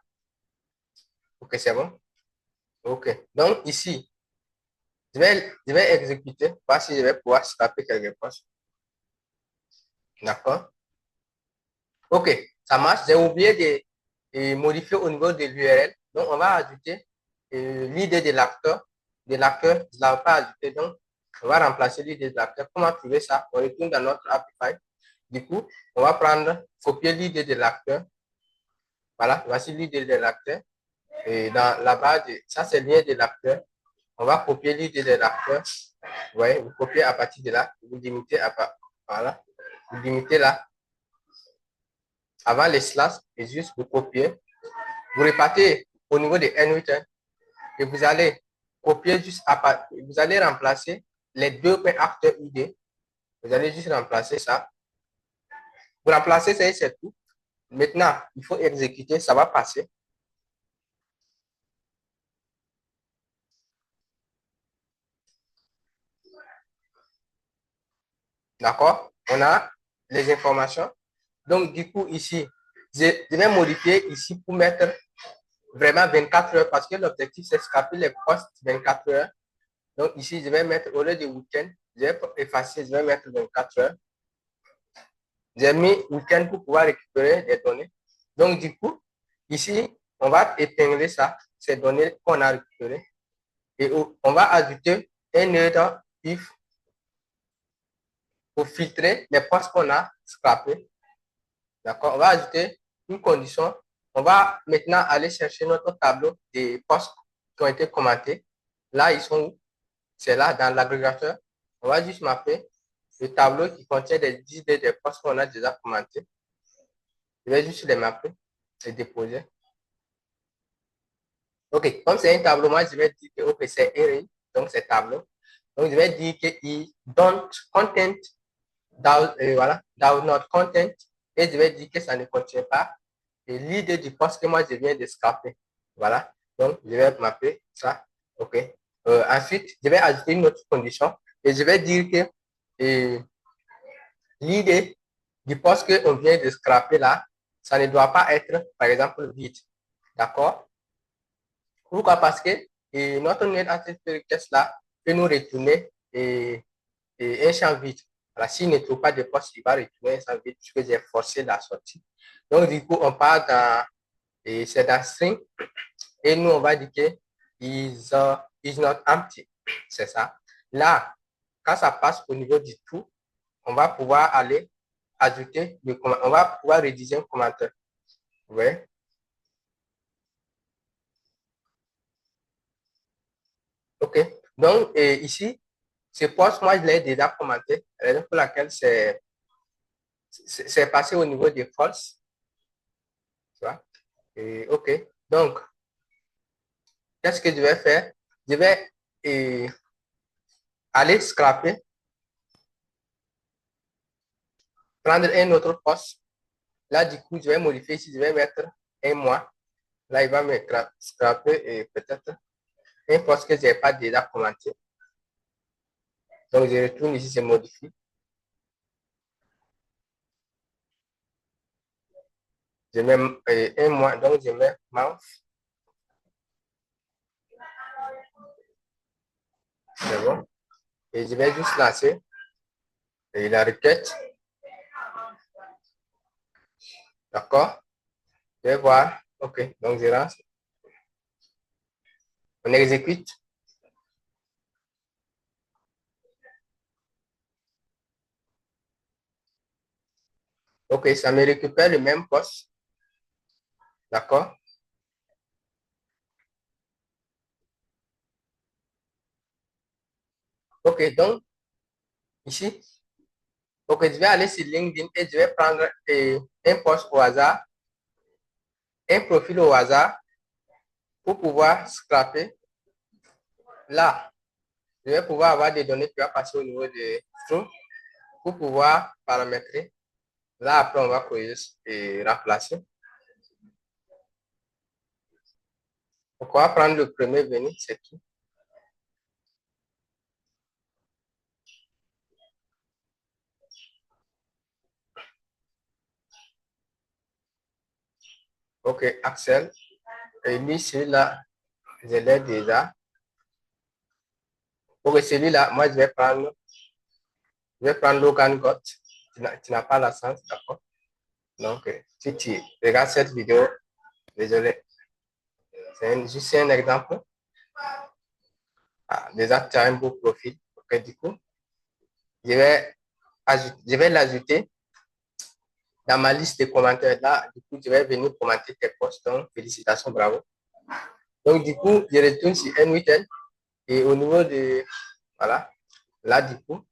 Speaker 1: Ok, c'est bon. Ok. Donc, ici, je vais exécuter. Voir si je vais pouvoir taper quelque chose. D'accord? Ok, ça marche. J'ai oublié de modifier au niveau de l'URL. Donc, on va ajouter l'idée de l'acteur. Je ne l'avais pas ajouté. Donc, on va remplacer l'idée de l'acteur. Comment trouver ça? On retourne dans notre Happify. Du coup, on va prendre, copier l'idée de l'acteur. Voilà, voici l'idée de l'acteur. Et dans la barre, ça c'est le lien de l'acteur. On va copier l'idée de l'acteur. Vous voyez, vous copiez à partir de là. Vous limitez voilà. Vous limitez là. Avant les slash, et juste vous copiez. Vous repartez au niveau de N8 et vous allez copier juste vous allez remplacer les deux acteurs ID. Vous allez juste remplacer ça. Vous remplacez ça et c'est tout. Maintenant, il faut exécuter, ça va passer. D'accord? On a les informations. Donc, du coup, ici, je vais modifier ici pour mettre vraiment 24 heures parce que l'objectif, c'est scraper les postes 24 heures. Donc, ici, je vais mettre au lieu de week-end, je vais effacer, je vais mettre 24 heures. J'ai mis week-end pour pouvoir récupérer les données. Donc, du coup, ici, on va épingler ça, ces données qu'on a récupérées. Et on va ajouter un autre if pour filtrer les postes qu'on a scrapés. D'accord? On va ajouter une condition. On va maintenant aller chercher notre tableau des postes qui ont été commentés. Là, ils sont où? C'est là, dans l'agrégateur. On va juste mapper le tableau qui contient des idées des postes qu'on a déjà commentés. Je vais juste les mapper et déposer. OK, comme c'est un tableau, moi, je vais dire que OK, c'est array, donc c'est tableau. Donc, je vais dire que il don't content, voilà, does not content, et je vais dire que ça ne contient pas l'idée du poste que moi, je viens de scraper. Voilà, donc je vais m'appeler ça. OK. Ensuite, je vais ajouter une autre condition et je vais dire que l'idée du poste qu'on vient de scraper là, ça ne doit pas être, par exemple, vide. D'accord? Pourquoi? Parce que notre net request là peut nous retourner un champ vide. Alors, s'il ne trouve pas de poste, il va retourner un champ vide puisque j'ai forcé la sortie. Donc, du coup, on part dans, c'est dans string et nous, on va dire que is not empty. C'est ça. Là, quand ça passe au niveau du tout, on va pouvoir aller ajouter le commentaire. On va pouvoir rédiger un commentaire. Vous voyez? OK. Donc, ici, ce poste, moi, je l'ai déjà commenté. La raison pour laquelle c'est passé au niveau des false. Tu vois? Et, OK. Donc, qu'est-ce que je vais faire? Je vais aller scraper, prendre un autre poste. Là, du coup, je vais modifier ici, je vais mettre un mois. Là, il va me scraper et peut-être un poste que je n'ai pas déjà commenté. Donc, je retourne ici, je modifie. Je mets un mois, donc je mets mouse. C'est bon. Et je vais juste lancer la requête. D'accord? Je vais voir. OK. Donc, je lance. On exécute. OK. Ça me récupère le même poste. D'accord? OK. Donc, ici, OK, je vais aller sur LinkedIn et je vais prendre un poste au hasard, un profil au hasard pour pouvoir scraper. Là, je vais pouvoir avoir des données qui vont passer au niveau de true pour pouvoir paramétrer. Là, après, on va corriger et remplacer. Pourquoi prendre le premier venu, c'est tout. OK, Axel. Et lui, celui-là, je l'ai déjà. OK, celui-là, moi, je vais prendre Logan Gott. Tu n'as pas la sens, d'accord? Donc, si tu regardes cette vidéo, désolé, c'est juste un exemple. Ah, déjà, tu as un beau profil. OK, du coup, je vais l'ajouter dans ma liste de commentaires. Là, du coup, je vais venir commenter tes posts. Donc, félicitations, bravo. Donc, du coup, je retourne sur N8N et au niveau de, voilà, là, du coup,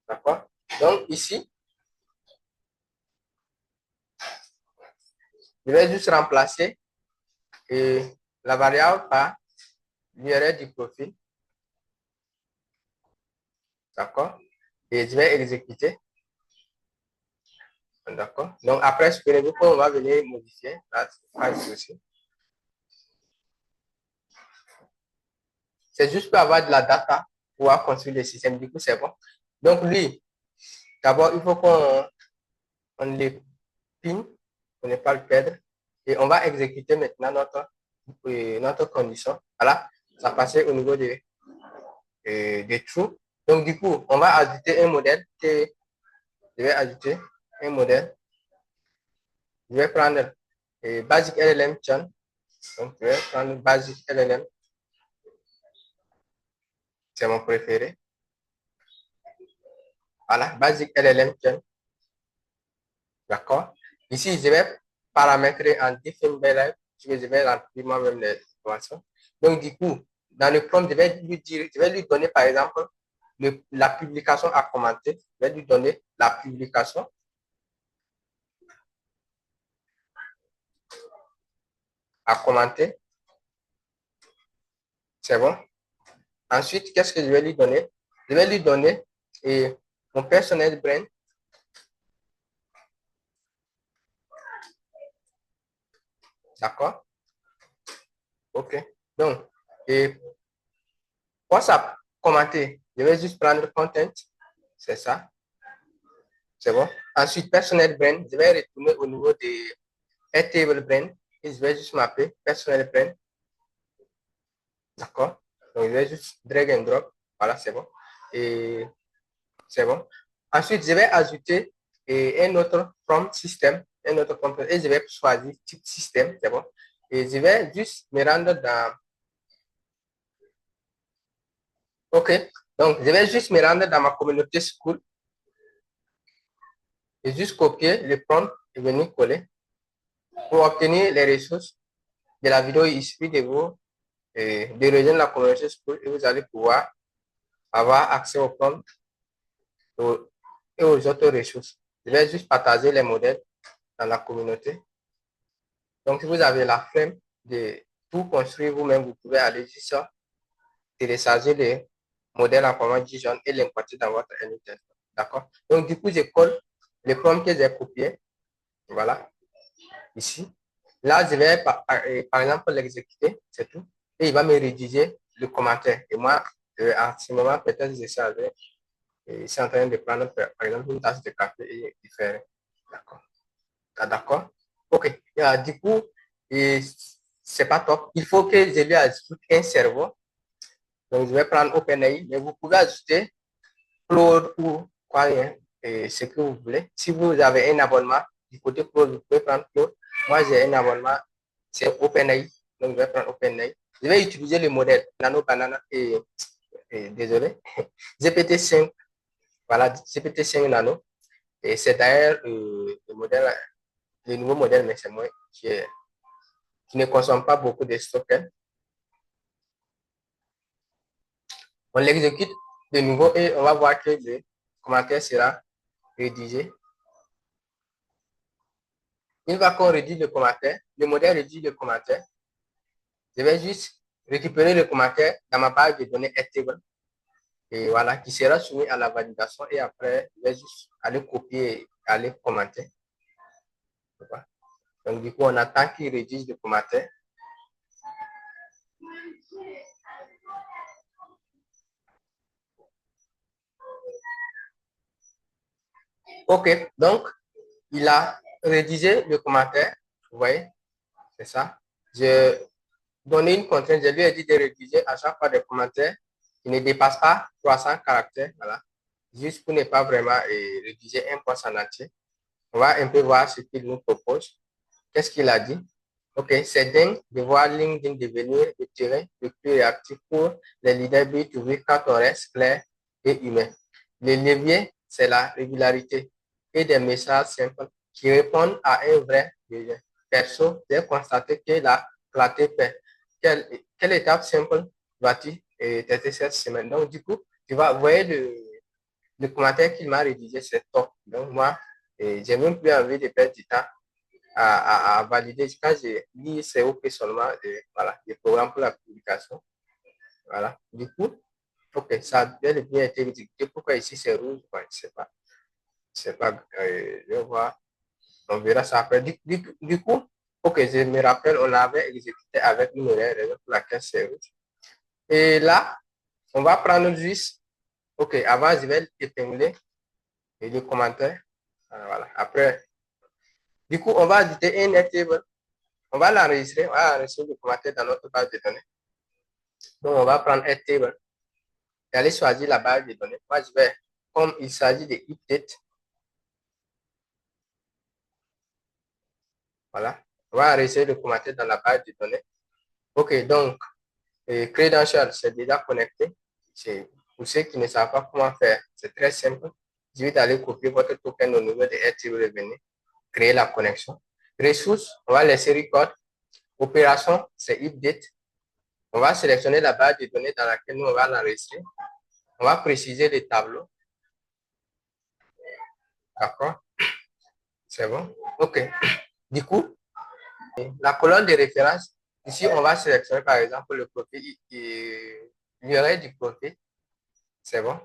Speaker 1: d'accord? Donc, ici, je vais juste remplacer la variable par l'URL du profil, d'accord? Et je vais exécuter, d'accord? Donc, après, ce que on va venir modifier, là, pas de souci. C'est juste pour avoir de la data pour pouvoir construire le système. Du coup, c'est bon. Donc, lui, d'abord, il faut qu'on le pin pour ne pas le perdre. Et on va exécuter maintenant notre condition. Voilà, ça passait au niveau des true. Donc, du coup, on va ajouter un modèle. Je vais ajouter un modèle. Je vais prendre Basic LLM Chan. Donc, je vais prendre Basic LLM. C'est mon préféré. Voilà, Basic LLM Chan. D'accord? Ici, je vais paramétrer en define by je vais remplir moi-même les informations. Donc, du coup, dans le prompt, je vais lui donner, par exemple, la publication à commenter. Je vais lui donner la publication. à commenter. C'est bon. Ensuite, qu'est-ce que je vais lui donner? Je vais lui donner mon personnel brand. D'accord? OK. Donc, WhatsApp, commenter. Je vais juste prendre content. C'est ça. C'est bon. Ensuite, personnel brand. Je vais retourner au niveau de Airtable brand. Et je vais juste m'appeler personnel brand. D'accord? Donc, je vais juste drag and drop. Voilà, c'est bon. Et c'est bon. Ensuite, je vais ajouter un autre prompt système. Un autre prompt. Et je vais choisir type système. C'est bon. Et je vais juste me rendre dans. OK. Donc, je vais juste me rendre dans ma communauté school. Et juste copier le prompt et venir coller. Pour obtenir les ressources de la vidéo, il suffit de vous de rejoindre la communauté school et vous allez pouvoir avoir accès au prompt et aux autres ressources. Je vais juste partager les modèles dans la communauté. Donc, si vous avez la flemme de tout construire vous-même, vous pouvez aller juste télécharger les modèles en format JSON et l'importer dans votre NUTEL. D'accord? Donc, du coup, je colle les prompts que j'ai copiés. Voilà. Ici. Là, je vais, par exemple, l'exécuter. C'est tout. Et il va me rédiger le commentaire. Et moi, à ce moment, peut-être, je savais. Et c'est en train de prendre, par exemple, une tasse de café et de faire. D'accord. D'accord? OK. Du coup, c'est pas top. Il faut que je lui ajoute un cerveau. Donc, je vais prendre OpenAI, mais vous pouvez ajouter Claude ou quoi, hein, ce que vous voulez. Si vous avez un abonnement du côté Claude, vous pouvez prendre Claude. Moi, j'ai un abonnement, c'est OpenAI. Donc, je vais prendre OpenAI. Je vais utiliser le modèle Nano Banana désolé, GPT-5. Voilà, GPT-5 Nano. Et c'est d'ailleurs le nouveau modèle, mais c'est moi qui ne consomme pas beaucoup de stockage. On l'exécute de nouveau et on va voir que le commentaire sera rédigé. Une fois qu'on rédige le commentaire, le modèle rédige le commentaire. Je vais juste récupérer le commentaire dans ma base de données Airtable. Et voilà, qui sera soumis à la validation. Et après, je vais juste aller copier et aller commenter. Donc, du coup, on attend qu'il rédige le commentaire. OK, donc, il a rédigé le commentaire. Vous voyez, c'est ça. Je donné une contrainte, je lui ai dit de rédiger à chaque fois des commentaires qui ne dépassent pas 300 caractères. Voilà. Juste pour ne pas vraiment rédiger un post en entier. On va un peu voir ce qu'il nous propose. Qu'est-ce qu'il a dit? OK, c'est dingue de voir LinkedIn devenir le terrain le plus réactif pour les leaders B2B quand on reste clair et humain. Le levier, c'est la régularité et des messages simples qui répondent à un vrai besoin. Perso, j'ai constaté que la clarté paie. Quelle étape simple vas-tu tester cette semaine? Donc, du coup, tu vas voir le commentaire qu'il m'a rédigé, c'est top. Donc, moi, j'ai même plus envie de perdre du temps à valider. Quand j'ai mis COP seulement, voilà, des programmes pour la publication. Voilà. Du coup, OK, ça a bien été exécuté. Pourquoi ici c'est rouge? Ouais, je ne sais pas. Je ne sais pas. Je vais voir. On verra ça après. Du coup, OK, je me rappelle, on l'avait exécuté avec une raison pour laquelle c'est rouge. Et là, on va prendre juste. OK, avant, je vais épingler les commentaires. Voilà. Après, du coup, on va ajouter un Airtable. On va l'enregistrer. On va enregistrer le commentaire dans notre base de données. Donc, on va prendre Airtable et aller choisir la base de données. Moi, je vais, comme il s'agit de update, voilà, on va enregistrer le commentaire dans la base de données. OK, donc, Credential, c'est déjà connecté. Pour ceux qui ne savent pas comment faire, c'est très simple. Je vais aller copier votre token au niveau de Airtable Revenue, créer la connexion. Ressources, on va laisser record. Opération, c'est update. On va sélectionner la base de données dans laquelle nous on va l'enregistrer. On va préciser les tableaux. D'accord? C'est bon? OK. Du coup, la colonne de référence, Ici, on va sélectionner par exemple le profil, l'URL du profil. C'est bon.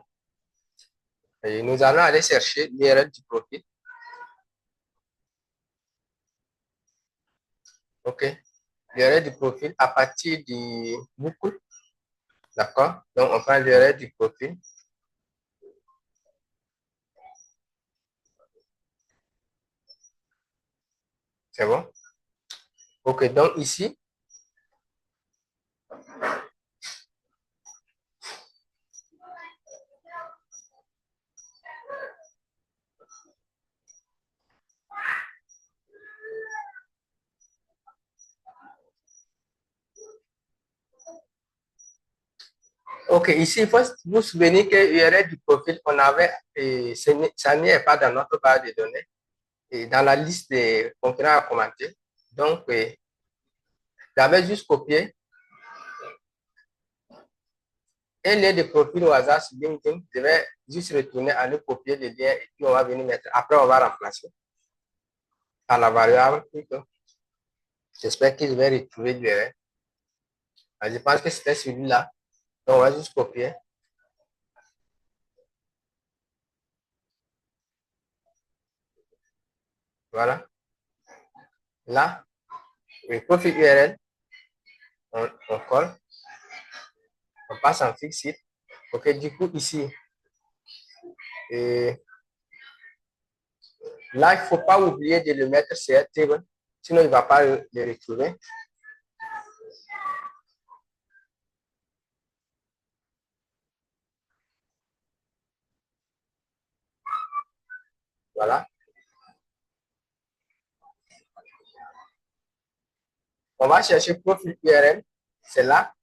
Speaker 1: Et nous allons aller chercher l'URL du profil. OK. L'URL du profil à partir du Google. D'accord. Donc, on prend l'URL du profil. C'est bon. OK. Donc, ici, OK, ici, il faut vous souvenir que l'URL du profil, on avait, et ça n'y est pas dans notre base de données, et dans la liste des concurrents à commenter. Donc, j'avais juste copié un lien de profil au hasard sur LinkedIn. Je vais juste retourner à le copier le lien et puis on va venir mettre. Après, on va remplacer par la variable. J'espère que je vais retrouver l'URL. Je pense que c'était celui-là. Donc, on va juste copier. Voilà. Là, le profil URL, on colle, on passe en fixe. OK, du coup, ici, et là, il ne faut pas oublier de le mettre sur Airtable, sinon il ne va pas le retrouver. Voilà. On va chercher profil URL, c'est là.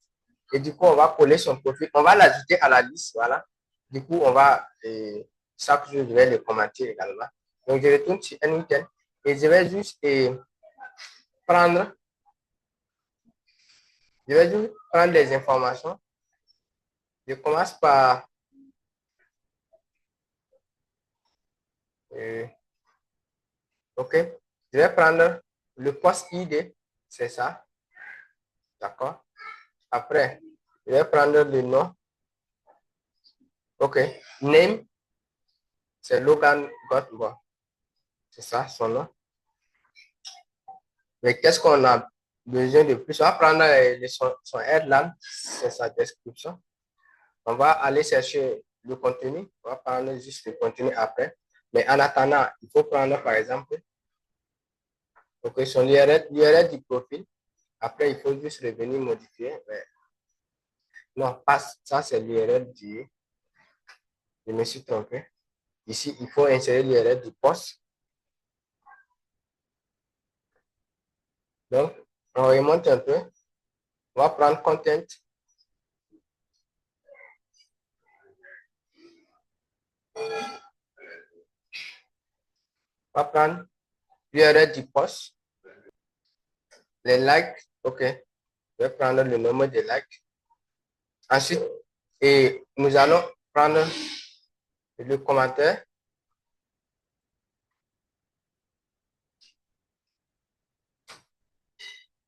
Speaker 1: Et du coup, on va coller son profil. On va l'ajouter à la liste. Voilà. Du coup, on va, chaque jour, je vais le commenter également. Donc, je retourne sur NWT et je vais juste prendre, les informations. Je commence par, OK. Je vais prendre le poste ID, c'est ça. D'accord. Après, je vais prendre le nom. OK. Name, c'est Logan Godboy. C'est ça, son nom. Mais qu'est-ce qu'on a besoin de plus? On va prendre son headline, c'est sa description. On va aller chercher le contenu. On va prendre juste le contenu après. Mais en attendant, il faut prendre par exemple okay, son l'URL du profil. Après, il faut juste revenir modifier. Mais non, pas ça, c'est l'URL du. Je me suis trompé. Ici, il faut insérer l'URL du poste. Donc, on remonte un peu. On va prendre content. On va prendre l'URL du poste. Les likes, OK. Je vais prendre le nombre de likes. Ensuite, et nous allons prendre le commentaire.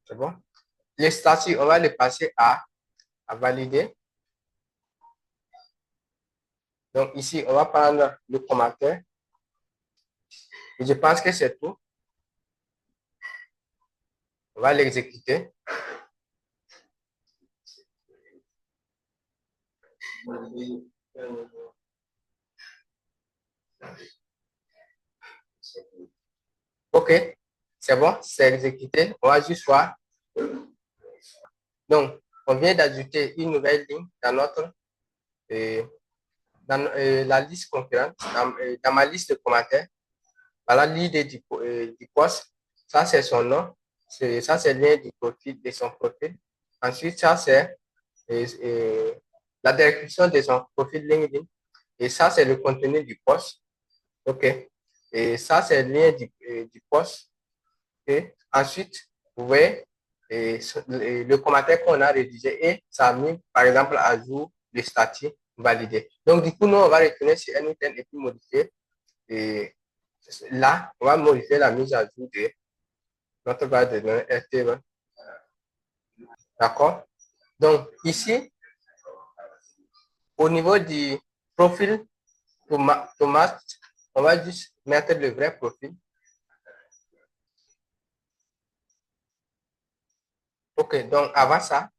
Speaker 1: C'est bon. Les statuts, on va les passer à valider. Donc ici, on va prendre le commentaire. Et je pense que c'est tout. On va l'exécuter. OK, c'est bon, c'est exécuté. On va juste voir. Donc, on vient d'ajouter une nouvelle ligne dans notre la liste concurrente, dans ma liste de commentaires. Voilà l'idée du poste. Ça, c'est son nom. Ça, c'est le lien du profil, de son profil. Ensuite, ça, c'est la description de son profil LinkedIn. Et ça, c'est le contenu du poste. OK. Et ça, c'est le lien du poste. Et ensuite, vous voyez le commentaire qu'on a rédigé et ça a mis, par exemple, à jour le statut validé. Donc, du coup, nous, on va retourner sur NWT et puis modifier. Et là, on va modifier la mise à jour de notre base de données RT20. D'accord? Donc, ici, au niveau du profil Thomas, on va juste mettre le vrai profil. OK, donc avant ça,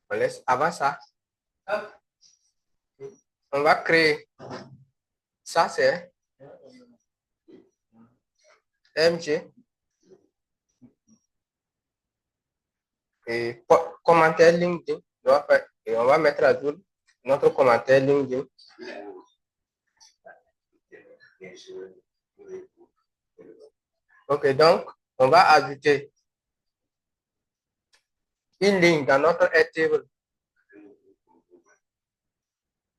Speaker 1: on laisse avant ça, on va créer ça, c'est MG et commentaire LinkedIn. Et on va mettre à jour notre commentaire LinkedIn. OK, donc on va ajouter une ligne dans notre Airtable,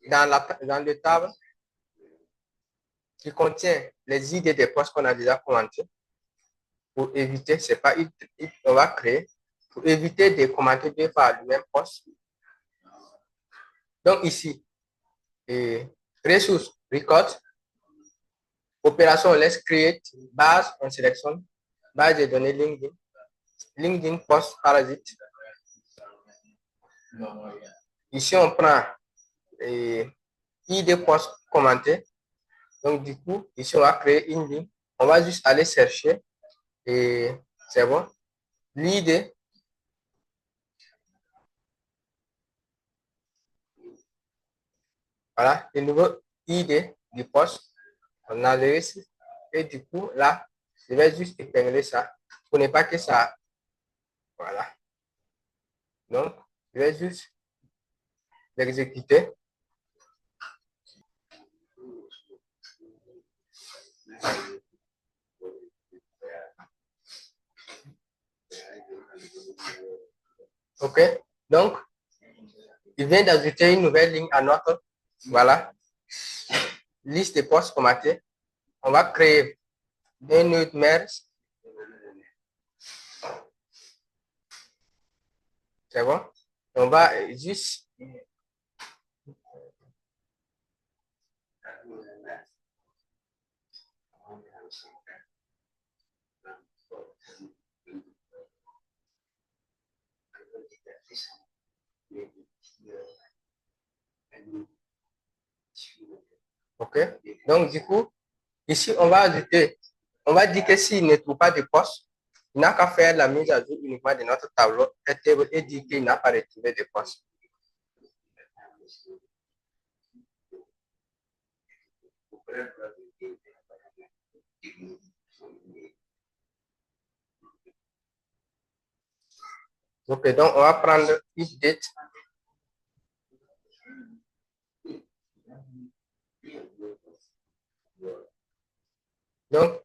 Speaker 1: dans le table qui contient les idées des postes qu'on a déjà commentés pour éviter, c'est pas, on va créer pour éviter de commenter deux fois le même poste. Donc ici, ressources, record, opération, let's create, base, on sélectionne, base de données LinkedIn, LinkedIn post parasite. Ici, on prend ID post commenté. Donc, du coup, ici, on va créer une ligne. On va juste aller chercher et c'est bon. L'idée, voilà, le nouveau ID du poste. On a le récit. Et du coup, là, je vais juste épingler ça pour ne pas que ça. Voilà. Donc, je vais juste l'exécuter. OK. Donc, il vient d'ajouter une nouvelle ligne à notre, voilà, liste de postes formatés. On va créer un autre merge. C'est bon? On va juste. OK. Donc, du coup, ici, on va ajouter, on va dire que s'il ne trouve pas de poste, il n'a qu'à faire la mise à jour uniquement de notre tableau et dire qu'il n'a pas retrouvé de poste. OK, donc on va prendre if date. Donc,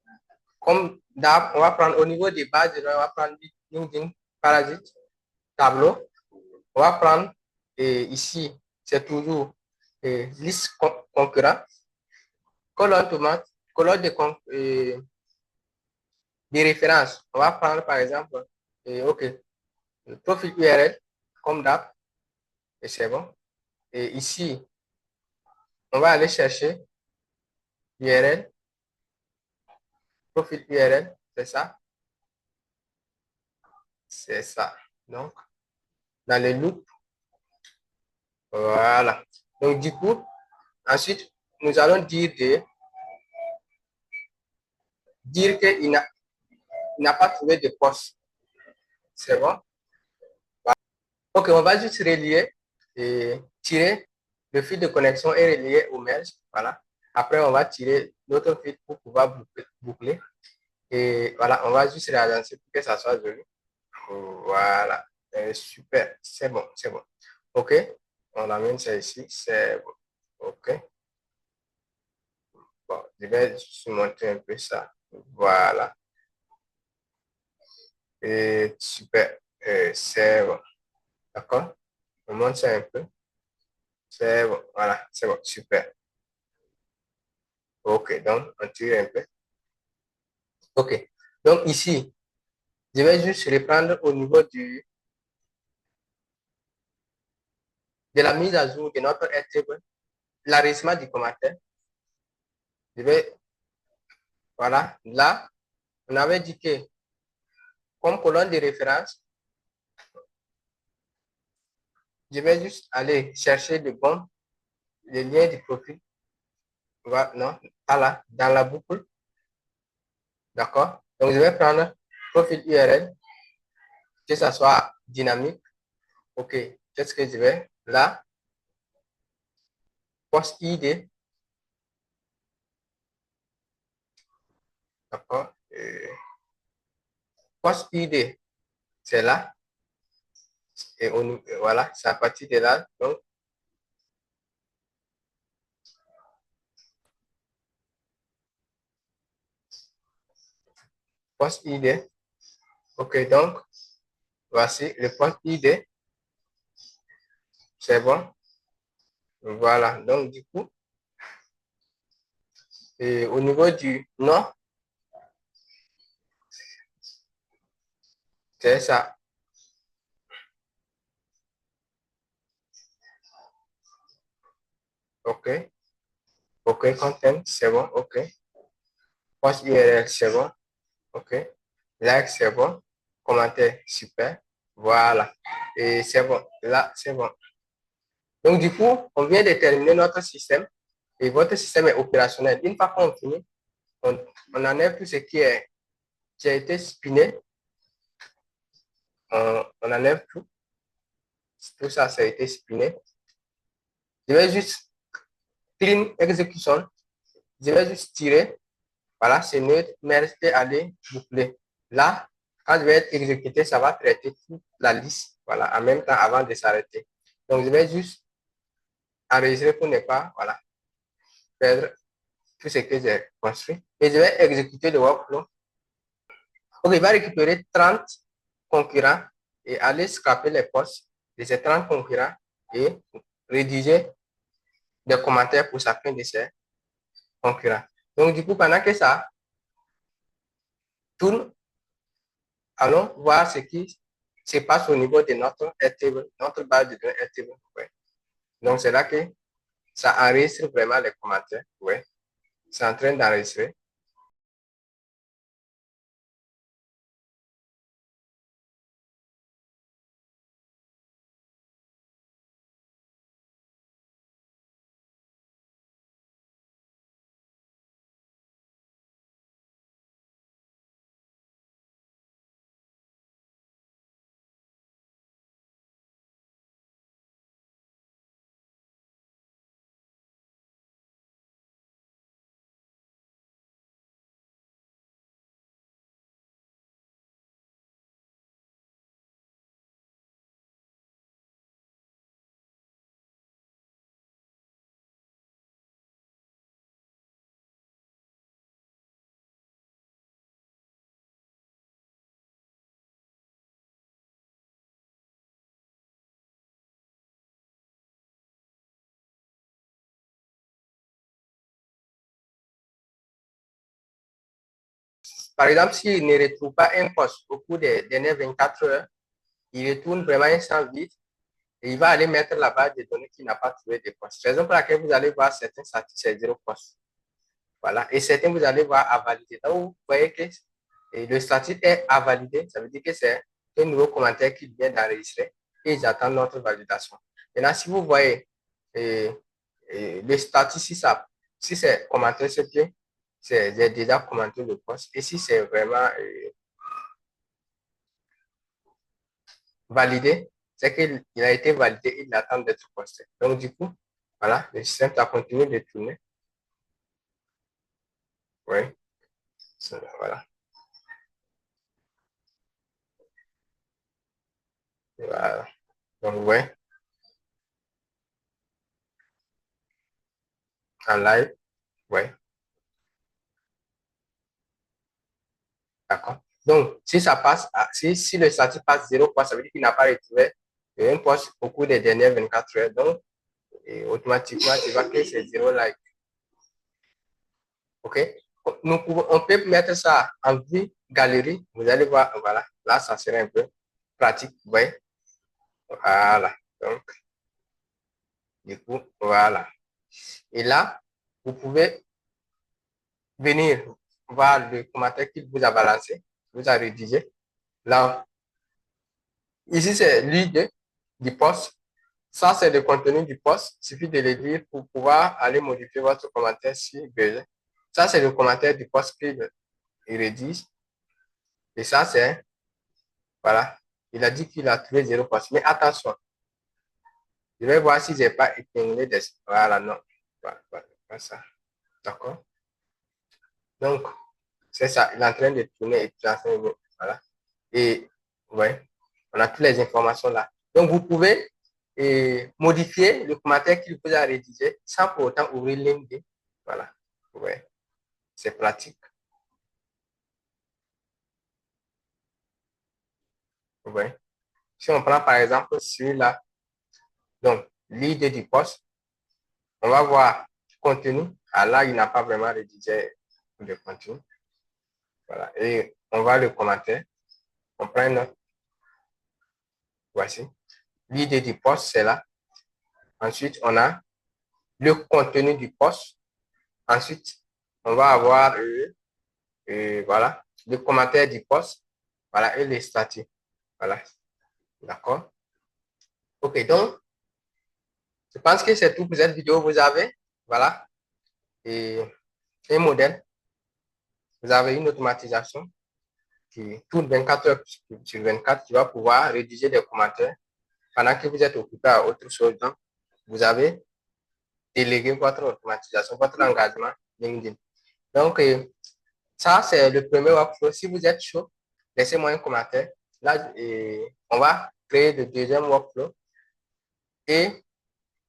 Speaker 1: comme d'hab, on va prendre au niveau des bases, on va prendre LinkedIn Parasite, tableau. On va prendre ici, c'est toujours liste concurrent, colonne tomate, colonne de référence. On va prendre par exemple, OK, le profil URL, comme d'hab, et c'est bon. Et ici, on va aller chercher URL, profil URL, c'est ça. C'est ça. Donc, dans le loop, voilà. Donc, du coup, ensuite, nous allons dire qu'il n'a pas trouvé de poste. C'est bon? OK, on va juste relier et tirer le fil de connexion et relier au merge. Voilà. Après, on va tirer l'autre fil pour pouvoir boucler. Et voilà, on va juste réagencer pour que ça soit joli. Voilà. Super. C'est bon, c'est bon. OK. On amène ça ici. C'est bon. OK. Bon, je vais juste montrer un peu ça. Voilà. Et super. C'est bon. D'accord? On monte ça un peu. C'est bon. Voilà. C'est bon. Super. OK. Donc, on tire un peu. OK. Donc, ici, je vais juste reprendre au niveau de la mise à jour de notre Airtable, l'enregistrement du commentaire. Je vais, voilà, là, on avait dit que comme colonne de référence, Je vais juste aller chercher le lien du profil. Voilà, non, pas là, dans la boucle. D'accord? Donc, je vais prendre profil URL, que ça soit dynamique. OK. Qu'est-ce que je vais? Là, post ID. D'accord? Post ID, c'est là. Et voilà, c'est à partir de là. Donc, post ID. OK, donc, voici le post ID. C'est bon. Voilà. Donc, du coup, et au niveau du nom, c'est ça. OK. OK, content, c'est bon. OK. Post URL, c'est bon. OK. Like, c'est bon. Commentaire, super. Voilà. Et c'est bon. Là, c'est bon. Donc, du coup, on vient de terminer notre système et votre système est opérationnel. Une fois qu'on finit, on enlève tout ce qui a été spiné. On enlève tout. Tout ça, ça a été spiné. Je vais juste clean execution. Je vais juste tirer. Voilà, c'est neutre. Merci aller boucler. Là, quand je vais être exécuté, ça va traiter toute la liste. Voilà, en même temps avant de s'arrêter. Donc, je vais juste enregistrer pour ne pas, voilà, perdre tout ce que j'ai construit. Et je vais exécuter le workflow. Donc, il va récupérer 30 concurrents et aller scraper les postes de ces 30 concurrents et rédiger des commentaires pour chacun de ces concurrents. Donc, du coup, pendant que ça tourne, allons voir ce qui se passe au niveau de notre Airtable, notre base de données Airtable. Ouais. Donc, c'est là que ça enregistre vraiment les commentaires. Ouais. C'est en train d'enregistrer. Par exemple, s'il ne retrouve pas un poste au cours des dernières 24 heures, il retourne vraiment un champ vide et il va aller mettre la base de données qui n'a pas trouvé de poste. Raison pour laquelle vous allez voir certains statuts, c'est 0 poste. Voilà. Et certains, vous allez voir à valider. Donc, vous voyez que le statut est à valider. Ça veut dire que c'est un nouveau commentaire qui vient d'enregistrer et ils attendent notre validation. Maintenant, si vous voyez le statut, si c'est commentaire, c'est bien. J'ai déjà commenté le poste. Et si c'est vraiment validé, c'est qu'il a été validé, il attend d'être posté. Donc, du coup, voilà, le système a continué de tourner. Oui, voilà. Voilà. Donc, ouais, en live, ouais, d'accord. Donc, si ça passe, si le statut passe 0 poste, ça veut dire qu'il n'a pas retrouvé un poste au cours des dernières 24 heures. Donc, automatiquement, tu vois que c'est 0 like. OK? On peut mettre ça en vue galerie. Vous allez voir, voilà. Là, ça serait un peu pratique. Vous voyez? Voilà. Donc, du coup, voilà. Et là, vous pouvez venir voir le commentaire qu'il vous a balancé, vous a rédigé. Là, ici, c'est l'idée du poste. Ça, c'est le contenu du post. Il suffit de le lire pour pouvoir aller modifier votre commentaire si besoin. Ça, c'est le commentaire du post qu'il rédige. Et ça, c'est, voilà, il a dit qu'il a trouvé 0 post. Mais attention, je vais voir si je n'ai pas épinglé des... Voilà, non. Voilà, voilà ça. D'accord? Donc, c'est ça. Il est en train de tourner et tout. Voilà. Et, ouais, on a toutes les informations là. Donc, vous pouvez modifier le commentaire qu'il vous a rédigé sans pour autant ouvrir LinkedIn. Voilà. Ouais. C'est pratique. Ouais. Si on prend par exemple celui-là, donc l'idée du poste, on va voir contenu. Ah là, il n'a pas vraiment rédigé le contenu. Voilà. Et on va le commenter. On prend une note. Voici. L'idée du poste, c'est là. Ensuite, on a le contenu du poste. Ensuite, on va avoir voilà, le commentaire du poste. Voilà, et les statuts. Voilà. D'accord. OK, donc, je pense que c'est tout pour cette vidéo. Vous avez, voilà, et un modèle. Vous avez une automatisation qui tourne 24 heures sur 24, qui va pouvoir rédiger des commentaires pendant que vous êtes occupé à autre chose. Donc, vous avez délégué votre automatisation, votre engagement LinkedIn. Donc, ça, c'est le premier workflow. Si vous êtes chaud, laissez-moi un commentaire. Là, on va créer le deuxième workflow et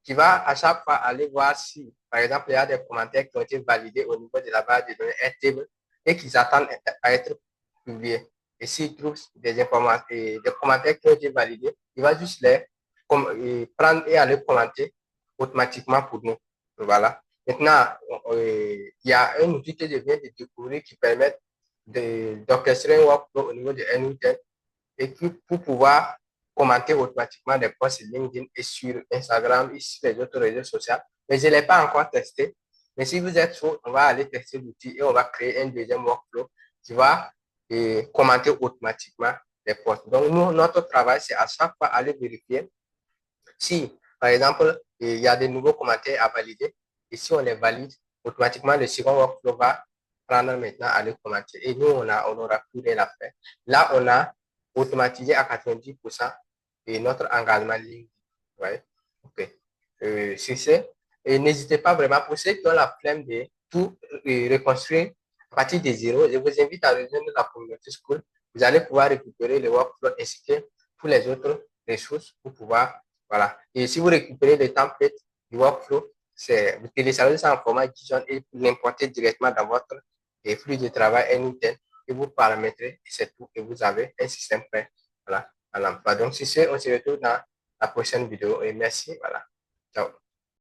Speaker 1: qui va à chaque fois aller voir si, par exemple, il y a des commentaires qui ont été validés au niveau de la base de données Airtable et qui attendent à être publiés. Et s'il trouve des informations et des commentaires qui ont été validés, il va juste les prendre et aller commenter automatiquement pour nous. Voilà. Maintenant, il y a un outil que je viens de découvrir qui permet d'orchestrer un workflow au niveau de NUTEL et pour pouvoir commenter automatiquement des posts sur LinkedIn et sur Instagram et sur les autres réseaux sociaux. Mais je ne l'ai pas encore testé. Mais si vous êtes chaud, on va aller tester l'outil et on va créer un deuxième workflow qui va commenter automatiquement les posts. Donc, nous, notre travail, c'est à chaque fois aller vérifier si, par exemple, il y a des nouveaux commentaires à valider et si on les valide, automatiquement, le second workflow va prendre maintenant à les commenter. Et nous, on aura plus rien à faire. Là, on a automatisé à 90% et notre engagement ligne. Ouais. OK. Sur ce, et n'hésitez pas vraiment, pour ceux qui ont la flemme de tout reconstruire à partir de zéro, je vous invite à rejoindre la communauté school. Vous allez pouvoir récupérer le workflow ainsi que tous les autres ressources pour pouvoir, voilà. Et si vous récupérez le template du workflow, vous téléchargez ça en format JSON et vous l'importez directement dans votre flux de travail NUTEL et vous paramétrez et c'est tout et vous avez un système prêt, voilà, à l'emploi. Donc, c'est ce, on se retrouve dans la prochaine vidéo et merci, voilà. Ciao.